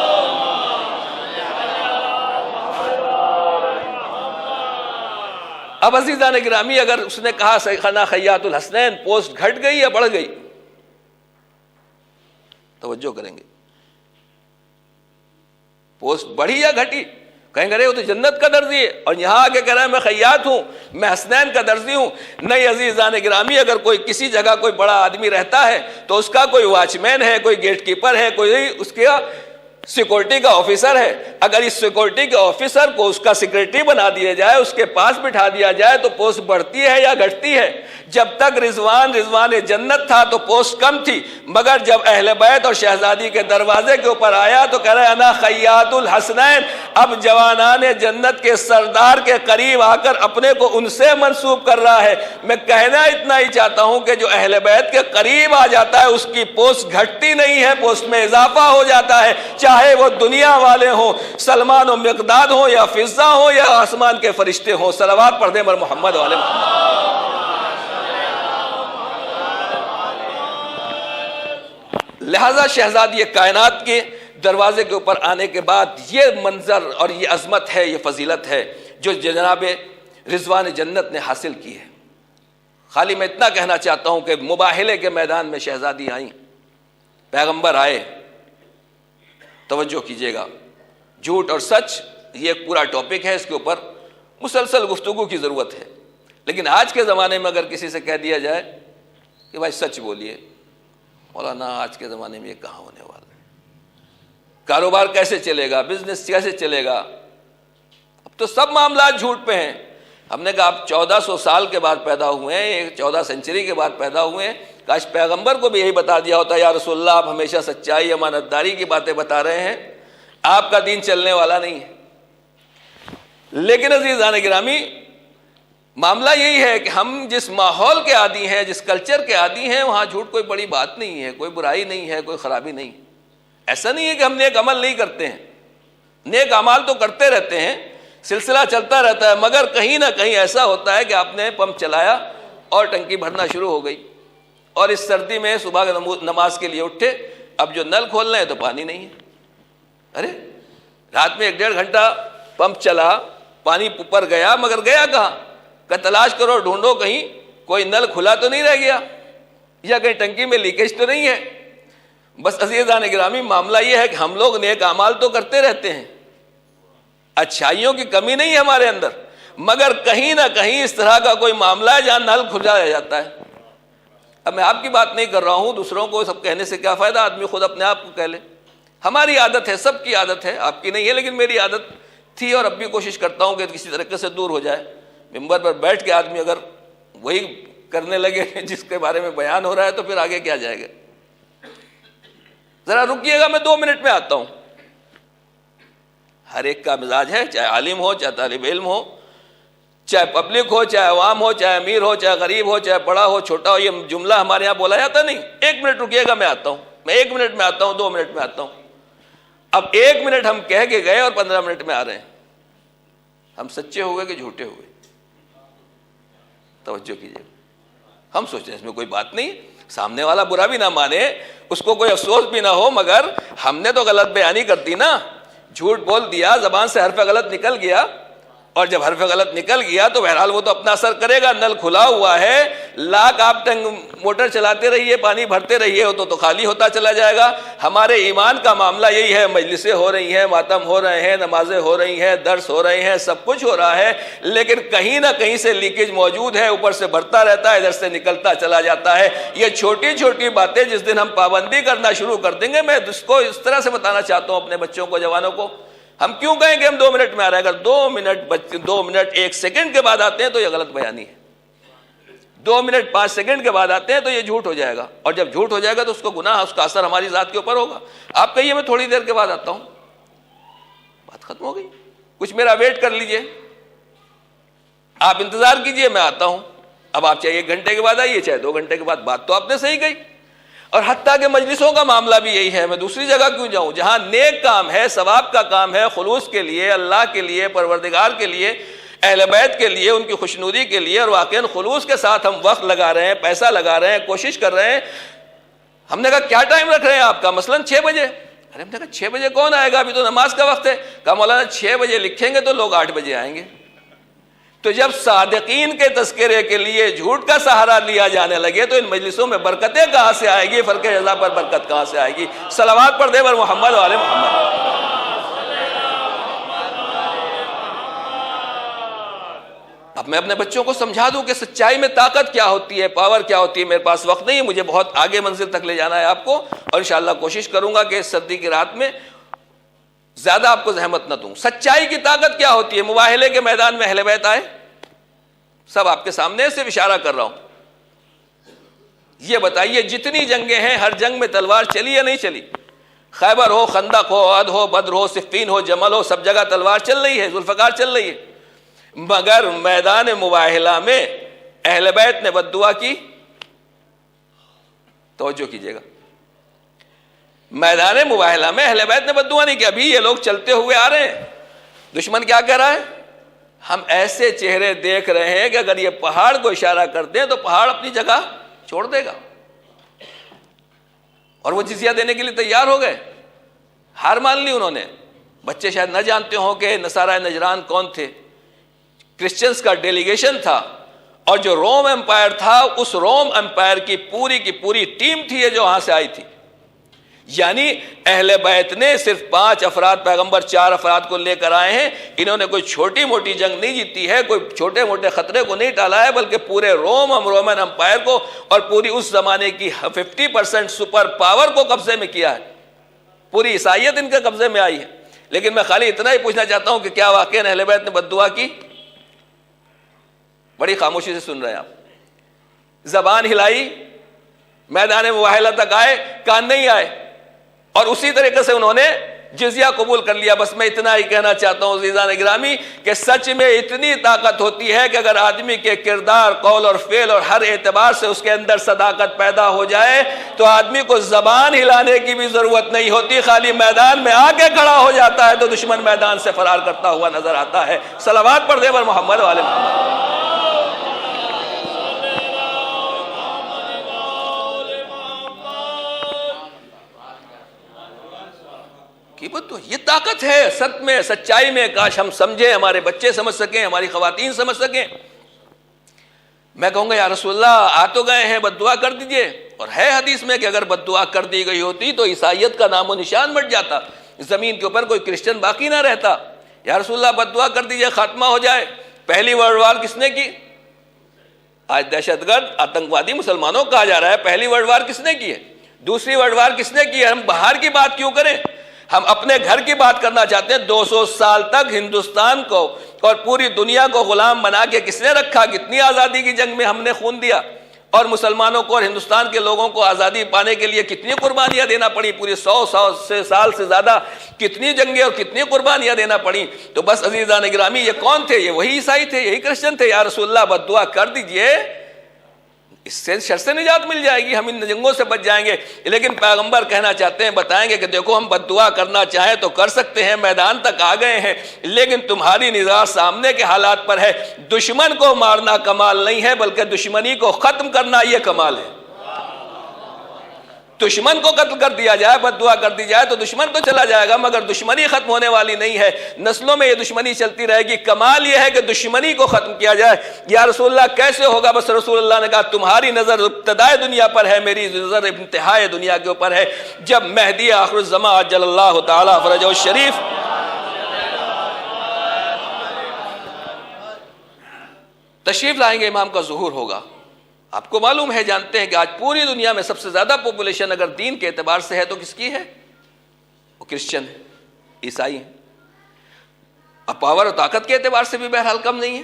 اب عزیزان گرامی اگر اس نے کہا سیخنا خیاط الحسنین، پوسٹ گھٹ گئی یا بڑھ گئی؟ توجہ کریں گے. پوسٹ بڑھی یا گھٹی؟ کہیں گے وہ تو جنت کا درزی ہے، اور یہاں آگے کہہ رہا ہے میں خیاط ہوں، میں حسنین کا درزی ہوں. نہیں عزیزان گرامی، اگر کوئی کسی جگہ کوئی بڑا آدمی رہتا ہے تو اس کا کوئی واچ مین ہے، کوئی گیٹ کیپر ہے، کوئی اس کا سیکورٹی کا آفیسر ہے. اگر اس سیکورٹی کے آفیسر کو اس کا سیکریٹری بنا دیا جائے، اس کے پاس بٹھا دیا جائے تو پوسٹ بڑھتی ہے یا گھٹتی ہے؟ جب تک رضوان جنت تھا تو پوسٹ کم تھی، مگر جب اہل بیت اور شہزادی کے دروازے کے اوپر آیا تو کہہ رہے انا خیاط الحسنین. اب جوانان جنت کے سردار کے قریب آ کر اپنے کو ان سے منسوب کر رہا ہے. میں کہنا اتنا ہی چاہتا ہوں کہ جو اہل بیت کے قریب آ جاتا ہے اس کی پوسٹ گھٹتی نہیں ہے، پوسٹ میں اضافہ ہو جاتا ہے، چاہے وہ دنیا والے ہوں، سلمان و مقداد ہوں، یا فضہ ہوں، یا آسمان کے فرشتے ہوں. صلوات پڑھنے پر محمد والے محمد. لہذا شہزادی کائنات کے دروازے کے اوپر آنے کے بعد یہ منظر اور یہ عظمت ہے، یہ فضیلت ہے جو جناب رضوان جنت نے حاصل کی ہے. خالی میں اتنا کہنا چاہتا ہوں کہ مباہلے کے میدان میں شہزادی آئیں، پیغمبر آئے، توجہ کیجیے گا. جھوٹ اور سچ یہ ایک پورا ٹاپک ہے، اس کے اوپر مسلسل گفتگو کی ضرورت ہے. لیکن آج کے زمانے میں اگر کسی سے کہہ دیا جائے کہ بھائی سچ بولیے، مولانا آج کے زمانے میں یہ کہاں ہونے والا ہے؟ کاروبار کیسے چلے گا؟ بزنس کیسے چلے گا؟ اب تو سب معاملات جھوٹ پہ ہیں. ہم نے کہا آپ 1400 سال کے بعد پیدا ہوئے ہیں، 14 سینچری کے بعد پیدا ہوئے ہیں، کاش پیغمبر کو بھی یہی بتا دیا ہوتا، یا رسول اللہ آپ ہمیشہ سچائی امانت داری کی باتیں بتا رہے ہیں، آپ کا دین چلنے والا نہیں ہے. لیکن عزیزان گرامی، معاملہ یہی ہے کہ ہم جس ماحول کے عادی ہیں، جس کلچر کے عادی ہیں، وہاں جھوٹ کوئی بڑی بات نہیں ہے، کوئی برائی نہیں ہے، کوئی خرابی نہیں. ایسا نہیں ہے کہ ہم نیک عمل نہیں کرتے ہیں، نیک اعمال تو کرتے رہتے ہیں، سلسلہ چلتا رہتا ہے، مگر کہیں نہ کہیں ایسا ہوتا ہے کہ آپ نے پمپ چلایا اور ٹنکی بھرنا شروع ہو گئی، اور اس سردی میں صبح نماز کے لیے اٹھے، اب جو نل کھولنا ہے تو پانی نہیں ہے. ارے رات میں 1-1.5 گھنٹہ پمپ چلا، پانی اوپر گیا، مگر گیا کہاں؟ کہ تلاش کرو، ڈھونڈو، کہیں کوئی نل کھلا تو نہیں رہ گیا، یا کہیں ٹنکی میں لیکیج تو نہیں ہے. بس عزیزان گرامی، معاملہ یہ ہے کہ ہم لوگ نیک اعمال تو کرتے رہتے ہیں، اچھائیوں کی کمی نہیں ہے ہمارے اندر، مگر کہیں نہ کہیں اس طرح کا کوئی معاملہ ہے جہاں نل کھلا جاتا ہے. اب میں آپ کی بات نہیں کر رہا ہوں، دوسروں کو سب کہنے سے کیا فائدہ، آدمی خود اپنے آپ کو کہہ لے. ہماری عادت ہے، سب کی عادت ہے، آپ کی نہیں ہے، لیکن میری عادت تھی اور اب بھی کوشش کرتا ہوں کہ کسی طریقے سے دور ہو جائے. ممبر پر بیٹھ کے آدمی اگر وہی کرنے لگے جس کے بارے میں بیان ہو رہا ہے تو پھر آگے کیا جائے گا. ذرا رکیے گا، میں 2 منٹ میں آتا ہوں. ہر ایک کا مزاج ہے، چاہے عالم ہو، چاہے طالب علم ہو، چاہے پبلک ہو، چاہے عوام ہو، چاہے امیر ہو، چاہے غریب ہو، چاہے بڑا ہو چھوٹا ہو. یہ جملہ ہمارے یہاں بولا جاتا نہیں. 1 منٹ رکیے گا، میں آتا ہوں. میں 1 منٹ میں آتا ہوں، 2 منٹ میں آتا ہوں. اب 1 منٹ ہم کہہ کے گئے اور 15 منٹ میں آ رہے ہیں. ہم سچے ہو گئے کہ جھوٹے ہو گئے؟ توجہ کیجیے. ہم سوچتے ہیں اس میں کوئی بات نہیں، سامنے والا برا بھی نہ مانے، اس کو کوئی افسوس بھی نہ ہو، مگر ہم نے تو غلط بیانی کر دی نا، جھوٹ بول دیا، زبان سے حرف غلط نکل گیا، اور جب حرف غلط نکل گیا تو بہرحال وہ تو اپنا اثر کرے گا. نل کھلا ہوا ہے، لاکھ آپ موٹر چلاتے رہیے، پانی بھرتے رہیے، تو خالی ہوتا چلا جائے گا. ہمارے ایمان کا معاملہ یہی ہے، مجلسیں ہو رہی ہیں، ماتم ہو رہے ہیں، نمازیں ہو رہی ہیں، درس ہو رہے ہیں، سب کچھ ہو رہا ہے، لیکن کہیں نہ کہیں سے لیکیج موجود ہے، اوپر سے بڑھتا رہتا ہے، ادھر سے نکلتا چلا جاتا ہے. یہ چھوٹی چھوٹی باتیں جس دن ہم پابندی کرنا شروع کر دیں گے، میں اس کو اس طرح سے بتانا چاہتا ہوں اپنے بچوں کو، جوانوں کو. ہم کیوں کہیں کہ ہم 2 منٹ میں آ رہے ہیں؟ اگر 2 منٹ 1 سیکنڈ کے بعد آتے ہیں تو یہ غلط بیانی ہے. 2 منٹ 5 سیکنڈ کے بعد آتے ہیں تو یہ جھوٹ ہو جائے گا، اور جب جھوٹ ہو جائے گا تو اس کو گناہ، اس کا اثر ہماری ذات کے اوپر ہوگا. آپ کہیے میں تھوڑی دیر کے بعد آتا ہوں، بات ختم ہو گئی. کچھ میرا ویٹ کر لیجئے، آپ انتظار کیجئے، میں آتا ہوں. اب آپ چاہے 1 گھنٹے کے بعد آئیے، چاہے 2 گھنٹے کے بعد، بات تو آپ نے صحیح کہی. اور حتیٰ کہ مجلسوں کا معاملہ بھی یہی ہے. میں دوسری جگہ کیوں جاؤں جہاں نیک کام ہے، ثواب کا کام ہے، خلوص کے لیے، اللہ کے لیے، پروردگار کے لیے، اہل بیت کے لیے، ان کی خوشنودی کے لیے، اور واقعاً خلوص کے ساتھ ہم وقت لگا رہے ہیں، پیسہ لگا رہے ہیں، کوشش کر رہے ہیں. ہم نے کہا کیا ٹائم رکھ رہے ہیں آپ کا؟ مثلاً 6 بجے. ارے ہم نے کہا 6 بجے کون آئے گا، ابھی تو نماز کا وقت ہے. کہا مولانا 6 بجے لکھیں گے تو لوگ 8 بجے آئیں گے. تو جب صادقین کے تذکرے کے لیے جھوٹ کا سہارا لیا جانے لگے تو ان مجلسوں میں برکتیں کہاں سے آئے گی؟ فرق جزا پر برکت کہاں سے آئے گی؟ صلوات پڑھ دے بر محمد و آل محمد. اب میں اپنے بچوں کو سمجھا دوں کہ سچائی میں طاقت کیا ہوتی ہے، پاور کیا ہوتی ہے. میرے پاس وقت نہیں ہے، مجھے بہت آگے منزل تک لے جانا ہے آپ کو، اور انشاءاللہ کوشش کروں گا کہ اس سردی کی رات میں زیادہ آپ کو زحمت نہ دوں. سچائی کی طاقت کیا ہوتی ہے؟ مباہلے کے میدان میں اہل بیت آئے، سب آپ کے سامنے صرف اشارہ کر رہا ہوں. یہ بتائیے جتنی جنگیں ہیں، ہر جنگ میں تلوار چلی یا نہیں چلی؟ خیبر ہو، خندق ہو، عہد ہو، بدر ہو، صفین ہو، جمل ہو، سب جگہ تلوار چل رہی ہے، ذوالفقار چل رہی ہے. مگر میدان مباہلہ میں اہل بیت نے بد دعا کی. توجہ کیجیے گا، میدان مباہلہ میں اہل بیت نے بد دعا نہیں کی. ابھی یہ لوگ چلتے ہوئے آ رہے ہیں، دشمن کیا کہہ رہا ہے؟ ہم ایسے چہرے دیکھ رہے ہیں کہ اگر یہ پہاڑ کو اشارہ کرتے ہیں تو پہاڑ اپنی جگہ چھوڑ دے گا. اور وہ جزیہ دینے کے لیے تیار ہو گئے، ہار مان لی انہوں نے. بچے شاید نہ جانتے ہوں کہ نصارہ نجران کون تھے. کرسچنز کا ڈیلیگیشن تھا، اور جو روم امپائر تھا اس روم امپائر کی پوری ٹیم تھی یہ جو وہاں سے آئی تھی. یعنی اہل بیت نے صرف 5 افراد پیغمبر 4 افراد کو لے کر آئے ہیں. انہوں نے کوئی چھوٹی موٹی جنگ نہیں جیتی ہے, کوئی چھوٹے موٹے خطرے کو نہیں ٹالا ہے, بلکہ پورے رومن امپائر کو اور پوری اس زمانے کی 50% سپر پاور کو قبضے میں کیا ہے. پوری عیسائیت ان کے قبضے میں آئی ہے. لیکن میں خالی اتنا ہی پوچھنا چاہتا ہوں کہ کیا واقعی اہل بیت نے بد دعا کی؟ بڑی خاموشی سے سن رہے ہیں آپ. زبان ہلائی, میدان مباہلہ تک آئے, کان نہیں آئے, اور اسی طریقے سے انہوں نے جزیہ قبول کر لیا. بس میں اتنا ہی کہنا چاہتا ہوں عزیزان گرامی کہ سچ میں اتنی طاقت ہوتی ہے کہ اگر آدمی کے کردار, قول اور فعل اور ہر اعتبار سے اس کے اندر صداقت پیدا ہو جائے تو آدمی کو زبان ہلانے کی بھی ضرورت نہیں ہوتی, خالی میدان میں آ کے کھڑا ہو جاتا ہے تو دشمن میدان سے فرار کرتا ہوا نظر آتا ہے. صلوات پڑھ دے بر محمد والے محمد. یہ طاقت ہے سچ میں, سچائی میں. کاش ہم سمجھیں, ہمارے بچے سمجھ سکیں, ہماری خواتین سمجھ سکیں. میں کہوں گا یا رسول اللہ آ تو گئے ہیں, بد دعا کر دیجئے. اور ہے حدیث میں کہ اگر بد دعا کر دی گئی ہوتی تو عیسائیت کا نام و نشان مٹ جاتا, زمین کے اوپر کوئی کرسچن باقی نہ رہتا. یا رسول اللہ بد دعا کر دیجئے, خاتمہ ہو جائے. پہلی ورلڈ وار کس نے کی؟ آج دہشت گرد آتنکوادی مسلمانوں کہا جا رہا ہے. پہلی ورلڈ وار کس نے کی ہے؟ دوسری ورلڈ وار کس نے کی ہے؟ ہم باہر کی بات کیوں کریں؟ ہم اپنے گھر کی بات کرنا چاہتے ہیں. 200 سال تک ہندوستان کو اور پوری دنیا کو غلام بنا کے کس نے رکھا؟ کتنی آزادی کی جنگ میں ہم نے خون دیا, اور مسلمانوں کو اور ہندوستان کے لوگوں کو آزادی پانے کے لیے کتنی قربانیاں دینا پڑی. پوری 100 سال سے زیادہ کتنی جنگیں اور کتنی قربانیاں دینا پڑی. تو بس عزیزان گرامی یہ کون تھے؟ یہ وہی عیسائی تھے, یہی کرسچن تھے. یا رسول اللہ بد دعا کر دیجئے, اس سے شر سے نجات مل جائے گی, ہم ان جنگوں سے بچ جائیں گے. لیکن پیغمبر کہنا چاہتے ہیں, بتائیں گے کہ دیکھو ہم بد دعا کرنا چاہیں تو کر سکتے ہیں, میدان تک آ گئے ہیں, لیکن تمہاری نظر سامنے کے حالات پر ہے. دشمن کو مارنا کمال نہیں ہے, بلکہ دشمنی کو ختم کرنا یہ کمال ہے. دشمن کو قتل کر دیا جائے, بد دعا کر دی جائے تو دشمن تو چلا جائے گا, مگر دشمنی ختم ہونے والی نہیں ہے. نسلوں میں یہ دشمنی چلتی رہے گی. کمال یہ ہے کہ دشمنی کو ختم کیا جائے. یا رسول اللہ کیسے ہوگا؟ بس رسول اللہ نے کہا تمہاری نظر ابتدائے دنیا پر ہے, میری نظر انتہائے دنیا کے اوپر ہے. جب مہدی آخر الزمان عجل اللہ تعالی فرجہ الشریف تشریف لائیں گے, امام کا ظہور ہوگا. آپ کو معلوم ہے, جانتے ہیں کہ آج پوری دنیا میں سب سے زیادہ پاپولیشن اگر دین کے اعتبار سے ہے تو کس کی ہے؟ وہ کرسچن ہے, عیسائی ہیں. اب پاور اور طاقت کے اعتبار سے بھی بہرحال کم نہیں ہے.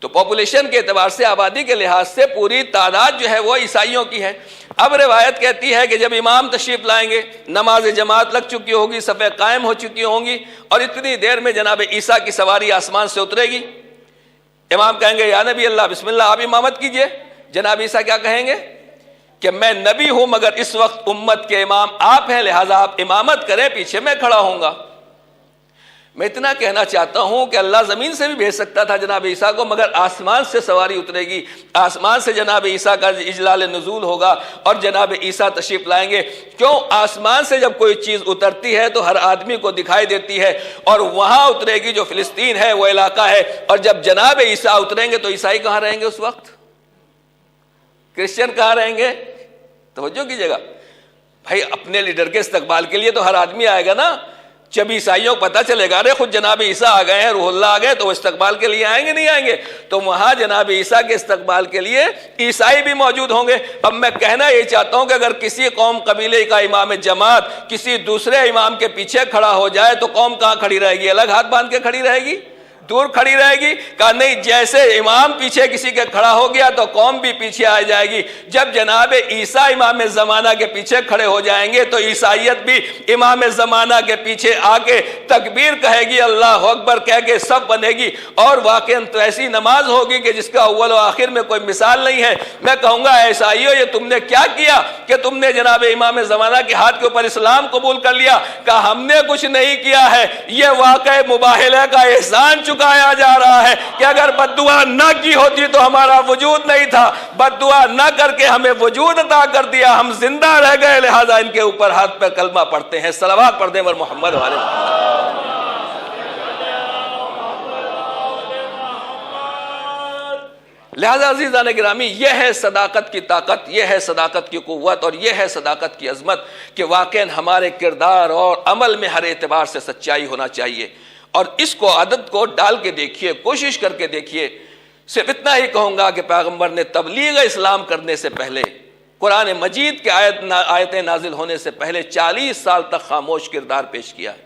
تو پاپولیشن کے اعتبار سے, آبادی کے لحاظ سے پوری تعداد جو ہے وہ عیسائیوں کی ہے. اب روایت کہتی ہے کہ جب امام تشریف لائیں گے, نماز جماعت لگ چکی ہوگی, صفیں قائم ہو چکی ہوں گی, اور اتنی دیر میں جناب عیسیٰ کی سواری آسمان سے اترے گی. امام کہیں گے یا نبی اللہ بسم اللہ, آپ امامت کیجئے. جناب عیسیٰ کیا کہیں گے کہ میں نبی ہوں مگر اس وقت امت کے امام آپ ہیں, لہٰذا آپ امامت کریں, پیچھے میں کھڑا ہوں گا. میں اتنا کہنا چاہتا ہوں کہ اللہ زمین سے بھی بھیج سکتا تھا جناب عیسیٰ کو, مگر آسمان سے سواری اترے گی, آسمان سے جناب عیسیٰ کا اجلال نزول ہوگا اور جناب عیسیٰ تشریف لائیں گے. کیوں؟ آسمان سے جب کوئی چیز اترتی ہے تو ہر آدمی کو دکھائی دیتی ہے, اور وہاں اترے گی جو فلسطین ہے, وہ علاقہ ہے. اور جب جناب عیسیٰ اتریں گے تو عیسائی کہاں رہیں گے اس وقت؟ کرسچن کہاں رہیں گے؟ توجہ کیجیے گا بھائی, اپنے لیڈر کے استقبال کے لیے تو ہر آدمی آئے گا نا. جب عیسائیوں کو پتہ چلے گا ارے خود جناب عیسیٰ آ گئے ہیں, روح اللہ آ گئے, تو وہ استقبال کے لیے آئیں گے نہیں آئیں گے؟ تو وہاں جناب عیسیٰ کے استقبال کے لیے عیسائی بھی موجود ہوں گے. اب میں کہنا یہ چاہتا ہوں کہ اگر کسی قوم قبیلے کا امام جماعت کسی دوسرے امام کے پیچھے کھڑا ہو جائے تو قوم کہاں کھڑی رہے گی؟ الگ ہاتھ باندھ کے کھڑی رہے گی؟ دور کھڑی رہے گی؟ کہا نہیں, جیسے امام پیچھے کسی کے کھڑا ہو گیا تو قوم بھی پیچھے آ جائے گی. جب جناب عیسیٰ امام زمانہ کے پیچھے کھڑے ہو جائیں گے تو عیسائیت بھی امام زمانہ کے پیچھے آ کے تکبیر کہے گی, اللہ اکبر کہہ کے سب بنے گی, اور واقعاً تو ایسی نماز ہوگی کہ جس کا اول و آخر میں کوئی مثال نہیں ہے. میں کہوں گا عیسائیوں یہ تم نے کیا کیا کہ تم نے جناب امام زمانہ کے ہاتھ کے اوپر اسلام قبول کر لیا؟ کہا ہم نے کچھ نہیں کیا ہے, یہ واقع مباہلہ کا احسان چکایا جا رہا ہے کہ اگر بد دعا نہ کی ہوتی تو ہمارا وجود نہیں تھا, بد دعا نہ کر کے ہمیں وجود عطا کر دیا, ہم زندہ رہ گئے, لہذا ان کے اوپر ہاتھ پہ کلمہ پڑھتے ہیں. صلوات پڑھ دیں ور محمد والے. لہذا عزیزان گرامی، یہ ہے صداقت کی طاقت، یہ ہے صداقت کی قوت، اور یہ ہے صداقت کی عظمت کہ واقعاً ہمارے کردار اور عمل میں ہر اعتبار سے سچائی ہونا چاہیے. اور اس کو عادت کو ڈال کے دیکھیے، کوشش کر کے دیکھیے. صرف اتنا ہی کہوں گا کہ پیغمبر نے تبلیغ اسلام کرنے سے پہلے، قرآن مجید کے آیتیں نازل ہونے سے پہلے 40 سال تک خاموش کردار پیش کیا ہے.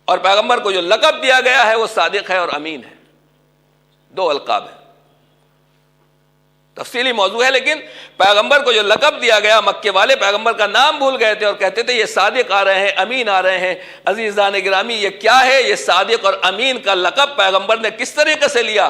اور پیغمبر کو جو لقب دیا گیا ہے وہ صادق ہے اور امین ہے. 2 القاب ہیں، تفصیلی موضوع ہے، لیکن پیغمبر کو جو لقب دیا گیا، مکے والے پیغمبر کا نام بھول گئے تھے اور کہتے تھے یہ صادق آ رہے ہیں، امین آ رہے ہیں. عزیزان گرامی، یہ کیا ہے؟ یہ صادق اور امین کا لقب پیغمبر نے کس طریقے سے لیا؟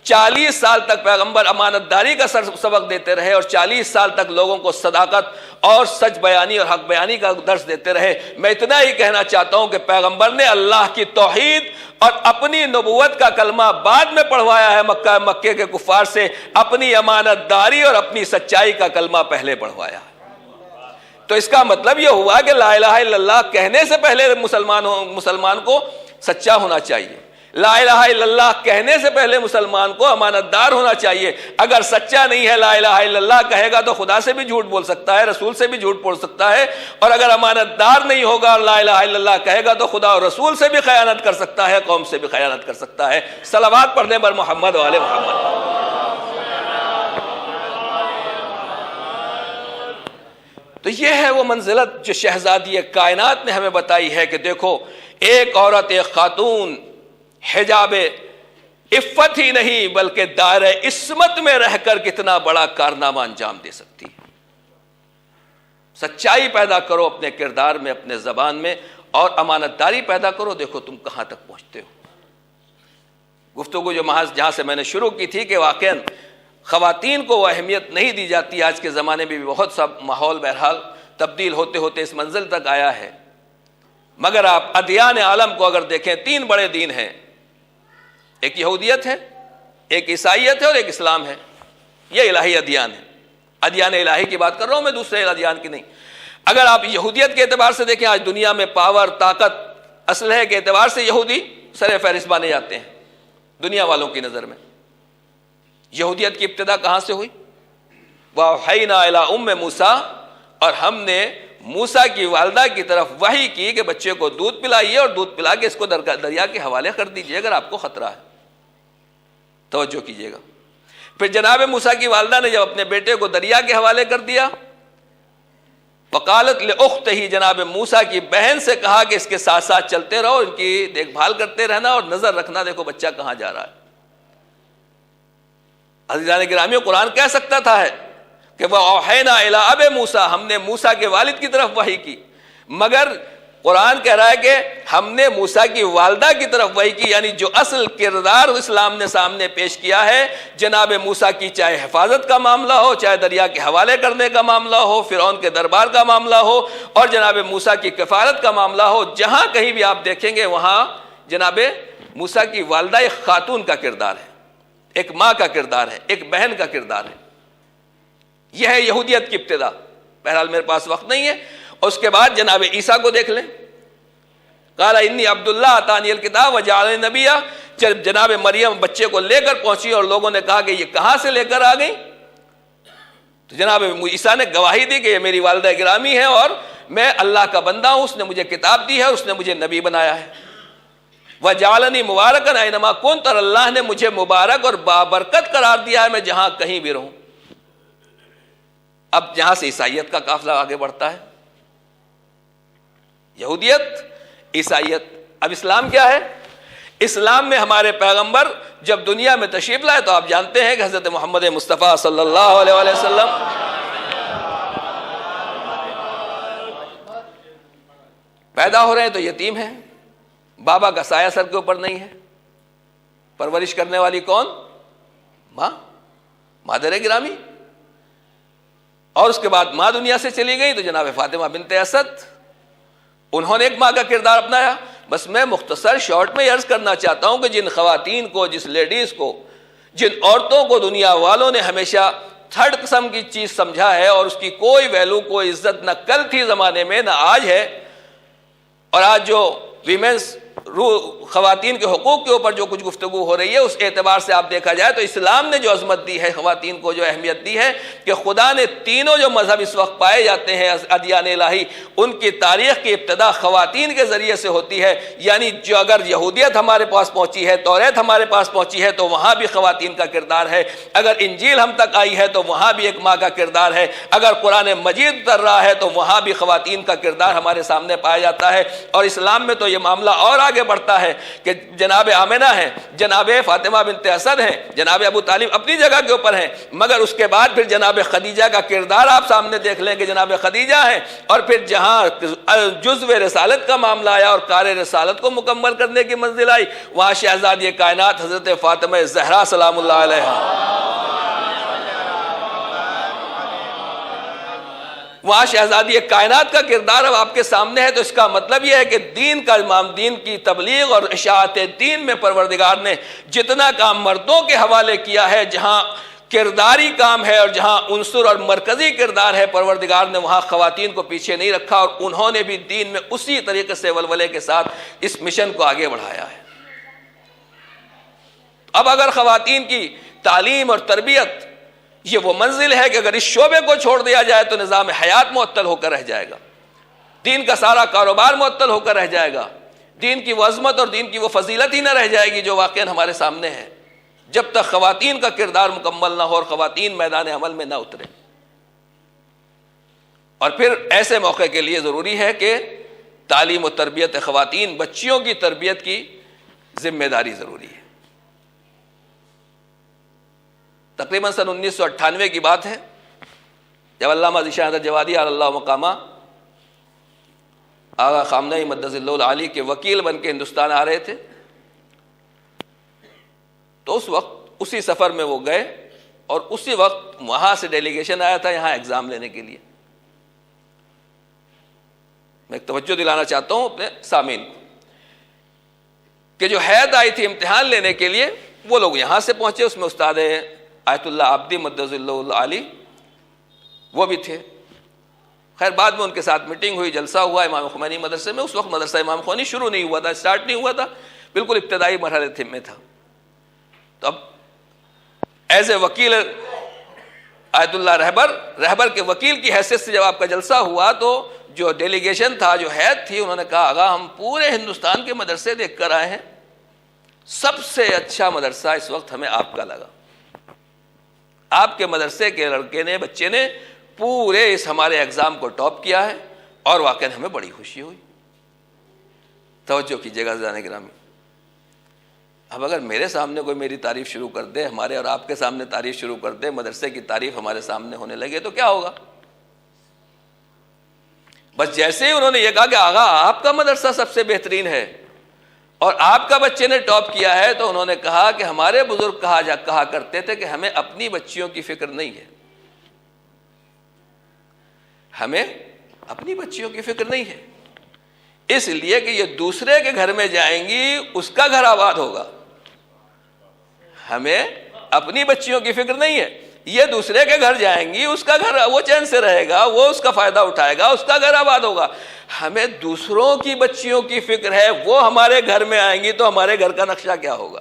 40 سال تک پیغمبر امانت داری کا سبق دیتے رہے اور 40 سال تک لوگوں کو صداقت اور سچ بیانی اور حق بیانی کا درس دیتے رہے. میں اتنا ہی کہنا چاہتا ہوں کہ پیغمبر نے اللہ کی توحید اور اپنی نبوت کا کلمہ بعد میں پڑھوایا ہے مکے کے کفار سے، اپنی امانت داری اور اپنی سچائی کا کلمہ پہلے پڑھوایا. تو اس کا مطلب یہ ہوا کہ لا الہ الا اللہ کہنے سے پہلے مسلمان کو سچا ہونا چاہیے. لا الہ الا اللہ کہنے سے پہلے مسلمان کو امانت دار ہونا چاہیے. اگر سچا نہیں ہے، لا الہ الا اللہ کہے گا تو خدا سے بھی جھوٹ بول سکتا ہے، رسول سے بھی جھوٹ بول سکتا ہے. اور اگر امانت دار نہیں ہوگا اور لا الہ الا اللہ کہے گا تو خدا اور رسول سے بھی خیانت کر سکتا ہے، قوم سے بھی خیانت کر سکتا ہے. صلوات پڑھنے پر محمد و آل محمد. تو یہ ہے وہ منزلت جو شہزادی کائنات نے ہمیں بتائی ہے کہ دیکھو، ایک عورت، ایک خاتون حجاب عفت ہی نہیں بلکہ دائرہ عصمت میں رہ کر کتنا بڑا کارنامہ انجام دے سکتی ہے. سچائی پیدا کرو اپنے کردار میں، اپنے زبان میں، اور امانت داری پیدا کرو. دیکھو تم کہاں تک پہنچتے ہو. گفتگو جو محض جہاں سے میں نے شروع کی تھی کہ واقعاً خواتین کو وہ اہمیت نہیں دی جاتی. آج کے زمانے میں بھی بہت سا ماحول بہرحال تبدیل ہوتے ہوتے اس منزل تک آیا ہے. مگر آپ ادیان عالم کو اگر دیکھیں، 3 بڑے دین ہیں. ایک یہودیت ہے، ایک عیسائیت ہے اور ایک اسلام ہے. یہ الہی ادیان ہے. ادیان الہی کی بات کر رہا ہوں میں، دوسرے ادیان کی نہیں. اگر آپ یہودیت کے اعتبار سے دیکھیں، آج دنیا میں پاور، طاقت، اسلحے کے اعتبار سے یہودی سر فہرست مانے جاتے ہیں دنیا والوں کی نظر میں. یہودیت کی ابتدا کہاں سے ہوئی؟ وَأَوْحَيْنَا إِلَىٰ أُمِّ مُوسَىٰ، اور ہم نے موسیٰ کی والدہ کی طرف وحی کی کہ بچے کو دودھ پلائیے اور دودھ پلا کے اس کو دریا کے حوالے کر دیجیے اگر آپ کو خطرہ ہے. توجہ کیجیے گا. پھر جناب موسیٰ کی والدہ نے جب اپنے بیٹے کو دریا کے حوالے کر دیا، وقالت لأختہ، جناب موسیٰ کی بہن سے کہا کہ اس کے ساتھ ساتھ چلتے رہو، ان کی دیکھ بھال کرتے رہنا اور نظر رکھنا، دیکھو بچہ کہاں جا رہا ہے. عزیزان گرامی، قرآن کہہ سکتا تھا ہے کہ وَأَوْحَيْنَا إِلَىٰ أَبِي مُوسَىٰ، ہم نے موسیٰ کے والد کی طرف وحی کی. مگر قرآن کہہ رہا ہے کہ ہم نے موسیٰ کی والدہ کی طرف وحی کی، یعنی جو اصل کردار اسلام نے سامنے پیش کیا ہے جناب موسیٰ کی، چاہے حفاظت کا معاملہ ہو، چاہے دریا کے حوالے کرنے کا معاملہ ہو، فرعون کے دربار کا معاملہ ہو، اور جناب موسیٰ کی کفالت کا معاملہ ہو، جہاں کہیں بھی آپ دیکھیں گے وہاں جناب موسیٰ کی والدہ ایک خاتون کا کردار ہے، ایک ماں کا کردار ہے، ایک بہن کا کردار ہے. یہ ہے یہودیت کی ابتدا. بہرحال میرے پاس وقت نہیں ہے. اور اس کے بعد جناب عیسیٰ کو دیکھ لیں. قال انی عبداللہ آتانی الکتاب وجعلنی نبیا. جب جناب مریم بچے کو لے کر پہنچی اور لوگوں نے کہا کہ یہ کہاں سے لے کر آ گئی، تو جناب عیسیٰ نے گواہی دی کہ یہ میری والدہ گرامی ہے اور میں اللہ کا بندہ ہوں، اس نے مجھے کتاب دی ہے، اس نے مجھے نبی بنایا ہے. وجعلنی مبارکا اینما کنت، اور اللہ نے مجھے مبارک اور بابرکت قرار دیا ہے میں جہاں کہیں بھی رہوں. اب جہاں سے عیسائیت کا قافلہ آگے بڑھتا ہے، یہودیت، عیسائیت. اب اسلام کیا ہے؟ اسلام میں ہمارے پیغمبر جب دنیا میں تشریف لائے تو آپ جانتے ہیں کہ حضرت محمد مصطفیٰ صلی اللہ علیہ وسلم پیدا ہو رہے ہیں تو یتیم ہیں، بابا کا سایہ سر کے اوپر نہیں ہے. پرورش کرنے والی کون؟ ماں، مادر گرامی. اور اس کے بعد ماں دنیا سے چلی گئی تو جناب فاطمہ بنت اسد، انہوں نے ایک ماں کا کردار اپنایا. بس میں مختصر شارٹ میں عرض کرنا چاہتا ہوں کہ جن خواتین کو، جس لیڈیز کو، جن عورتوں کو دنیا والوں نے ہمیشہ تھرڈ قسم کی چیز سمجھا ہے اور اس کی کوئی ویلو، کوئی عزت نہ کل تھی زمانے میں نہ آج ہے، اور آج جو ویمنس خواتین کے حقوق کے اوپر جو کچھ گفتگو ہو رہی ہے اس اعتبار سے آپ دیکھا جائے تو اسلام نے جو عظمت دی ہے خواتین کو، جو اہمیت دی ہے کہ خدا نے تینوں جو مذہب اس وقت پائے جاتے ہیں ادیان الہی، ان کی تاریخ کی ابتدا خواتین کے ذریعے سے ہوتی ہے. یعنی جو اگر یہودیت ہمارے پاس پہنچی ہے، توریت ہمارے پاس پہنچی ہے، تو وہاں بھی خواتین کا کردار ہے. اگر انجیل ہم تک آئی ہے تو وہاں بھی ایک ماں کا کردار ہے. اگر قرآن مجید اتر رہا ہے تو وہاں بھی خواتین کا کردار ہمارے سامنے پایا جاتا ہے. اور اسلام میں تو یہ معاملہ اور آگے بڑھتا ہے کہ جناب آمنہ ہیں، جناب فاطمہ بنت اسد ہیں، جناب ابو طالب اپنی جگہ کے اوپر ہیں، مگر اس کے بعد پھر جناب خدیجہ کا کردار آپ سامنے دیکھ لیں کہ جناب خدیجہ ہیں. اور پھر جہاں جزو رسالت کا معاملہ آیا اور کار رسالت کو مکمل کرنے کی منزل آئی، وہاں شہزادی کائنات حضرت فاطمہ زہرا سلام اللہ علیہ، وہاں شہزادی کائنات کا کردار اب آپ کے سامنے ہے. تو اس کا مطلب یہ ہے کہ دین کا امام، دین کی تبلیغ اور اشاعت دین میں پروردگار نے جتنا کام مردوں کے حوالے کیا ہے، جہاں کرداری کام ہے اور جہاں عنصر اور مرکزی کردار ہے، پروردگار نے وہاں خواتین کو پیچھے نہیں رکھا، اور انہوں نے بھی دین میں اسی طریقے سے ولولے کے ساتھ اس مشن کو آگے بڑھایا ہے. اب اگر خواتین کی تعلیم اور تربیت یہ وہ منزل ہے کہ اگر اس شعبے کو چھوڑ دیا جائے تو نظام حیات معطل ہو کر رہ جائے گا، دین کا سارا کاروبار معطل ہو کر رہ جائے گا، دین کی وہ عظمت اور دین کی وہ فضیلت ہی نہ رہ جائے گی جو واقعا ہمارے سامنے ہے، جب تک خواتین کا کردار مکمل نہ ہو اور خواتین میدان عمل میں نہ اترے. اور پھر ایسے موقع کے لیے ضروری ہے کہ تعلیم و تربیت خواتین، بچیوں کی تربیت کی ذمہ داری ضروری ہے. تقریباً سن 1998 کی بات ہے جب علامہ ذیشان حضرت جوادی علی اللہ مقامہ آغا خامنہ مدظ اللہ العالی کے وکیل بن کے ہندوستان آ رہے تھے. تو اس وقت اسی سفر میں وہ گئے اور اسی وقت وہاں سے ڈیلیگیشن آیا تھا یہاں ایگزام لینے کے لیے. میں ایک توجہ دلانا چاہتا ہوں اپنے سامعین کو کہ جو حید آئی تھی امتحان لینے کے لیے وہ لوگ یہاں سے پہنچے، اس میں استاد آیت اللہ عابدی مدظ اللہ العالی وہ بھی تھے. خیر بعد میں ان کے ساتھ میٹنگ ہوئی، جلسہ ہوا امام خمینی مدرسے میں. اس وقت مدرسہ امام خمینی شروع نہیں ہوا تھا، اسٹارٹ نہیں ہوا تھا، بالکل ابتدائی مرحلے میں تھا. تو اب ایز اے وکیل آیت اللہ رہبر کے وکیل کی حیثیت سے جب آپ کا جلسہ ہوا تو جو ڈیلیگیشن تھا، جو حید تھی، انہوں نے کہا آغا ہم پورے ہندوستان کے مدرسے دیکھ کر آئے ہیں، سب سے اچھا مدرسہ اس وقت ہمیں آپ کا لگا. آپ کے مدرسے کے لڑکے نے، بچے نے پورے اس ہمارے ایگزام کو ٹاپ کیا ہے اور واقعا ہمیں بڑی خوشی ہوئی. توجہ کیجیے گا عزیزان گرامی. اب اگر میرے سامنے کوئی میری تعریف شروع کر دے، ہمارے اور آپ کے سامنے تعریف شروع کر دے، مدرسے کی تعریف ہمارے سامنے ہونے لگے تو کیا ہوگا؟ بس جیسے ہی انہوں نے یہ کہا کہ آغا آپ کا مدرسہ سب سے بہترین ہے اور آپ کا بچے نے ٹاپ کیا ہے، تو انہوں نے کہا کہ ہمارے بزرگ کہا کرتے تھے کہ ہمیں اپنی بچیوں کی فکر نہیں ہے، ہمیں اپنی بچیوں کی فکر نہیں ہے، اس لیے کہ یہ دوسرے کے گھر میں جائیں گی اس کا گھر آباد ہوگا. ہمیں اپنی بچیوں کی فکر نہیں ہے، یہ دوسرے کے گھر جائیں گی اس کا گھر، وہ چین سے رہے گا، وہ اس کا فائدہ اٹھائے گا، اس کا گھر آباد ہوگا. ہمیں دوسروں کی بچیوں کی فکر ہے، وہ ہمارے گھر میں آئیں گی تو ہمارے گھر کا نقشہ کیا ہوگا؟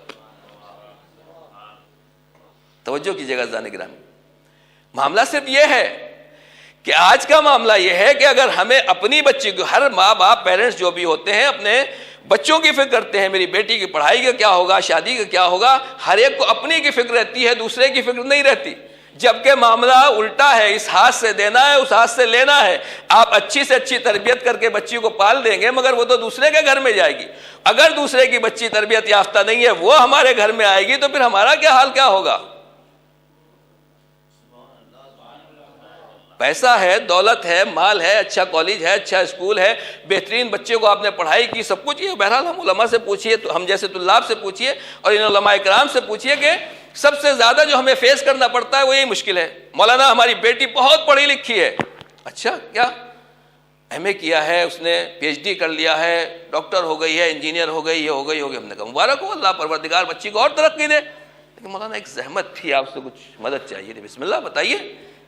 توجہ کیجیے گا عزیزان گرامی. معاملہ صرف یہ ہے کہ آج کا معاملہ یہ ہے کہ اگر ہمیں اپنی بچی کو، ہر ماں باپ پیرنٹس جو بھی ہوتے ہیں اپنے بچوں کی فکر کرتے ہیں، میری بیٹی کی پڑھائی کا کیا ہوگا، شادی کا کیا ہوگا، ہر ایک کو اپنی کی فکر رہتی ہے، دوسرے کی فکر نہیں رہتی. جبکہ معاملہ الٹا ہے، اس ہاتھ سے دینا ہے، اس ہاتھ سے لینا ہے. آپ اچھی سے اچھی تربیت کر کے بچی کو پال دیں گے مگر وہ تو دوسرے کے گھر میں جائے گی. اگر دوسرے کی بچی تربیت یافتہ نہیں ہے، وہ ہمارے گھر میں آئے گی تو پھر ہمارا کیا حال کیا ہوگا؟ پیسہ ہے، دولت ہے، مال ہے، اچھا کالج ہے، اچھا اسکول ہے، بہترین بچے کو آپ نے پڑھائی کی، سب کچھ یہ. بہرحال ہم علماء سے پوچھئے، ہم جیسے طلاب سے پوچھئے اور ان علماء اکرام سے پوچھئے کہ سب سے زیادہ جو ہمیں فیس کرنا پڑتا ہے وہ یہی مشکل ہے. مولانا ہماری بیٹی بہت پڑھی لکھی ہے. اچھا کیا ایم اے کیا ہے، اس نے پی ایچ ڈی کر لیا ہے، ڈاکٹر ہو گئی ہے، انجینئر ہو گئی، یہ ہو گئی. ہم نے کہا مبارک ہو، اللہ پروردگار بچی کو اور ترقی دے. لیکن مولانا ایک زحمت تھی، آپ سے کچھ مدد چاہیے تھی. بسم اللہ بتائیے،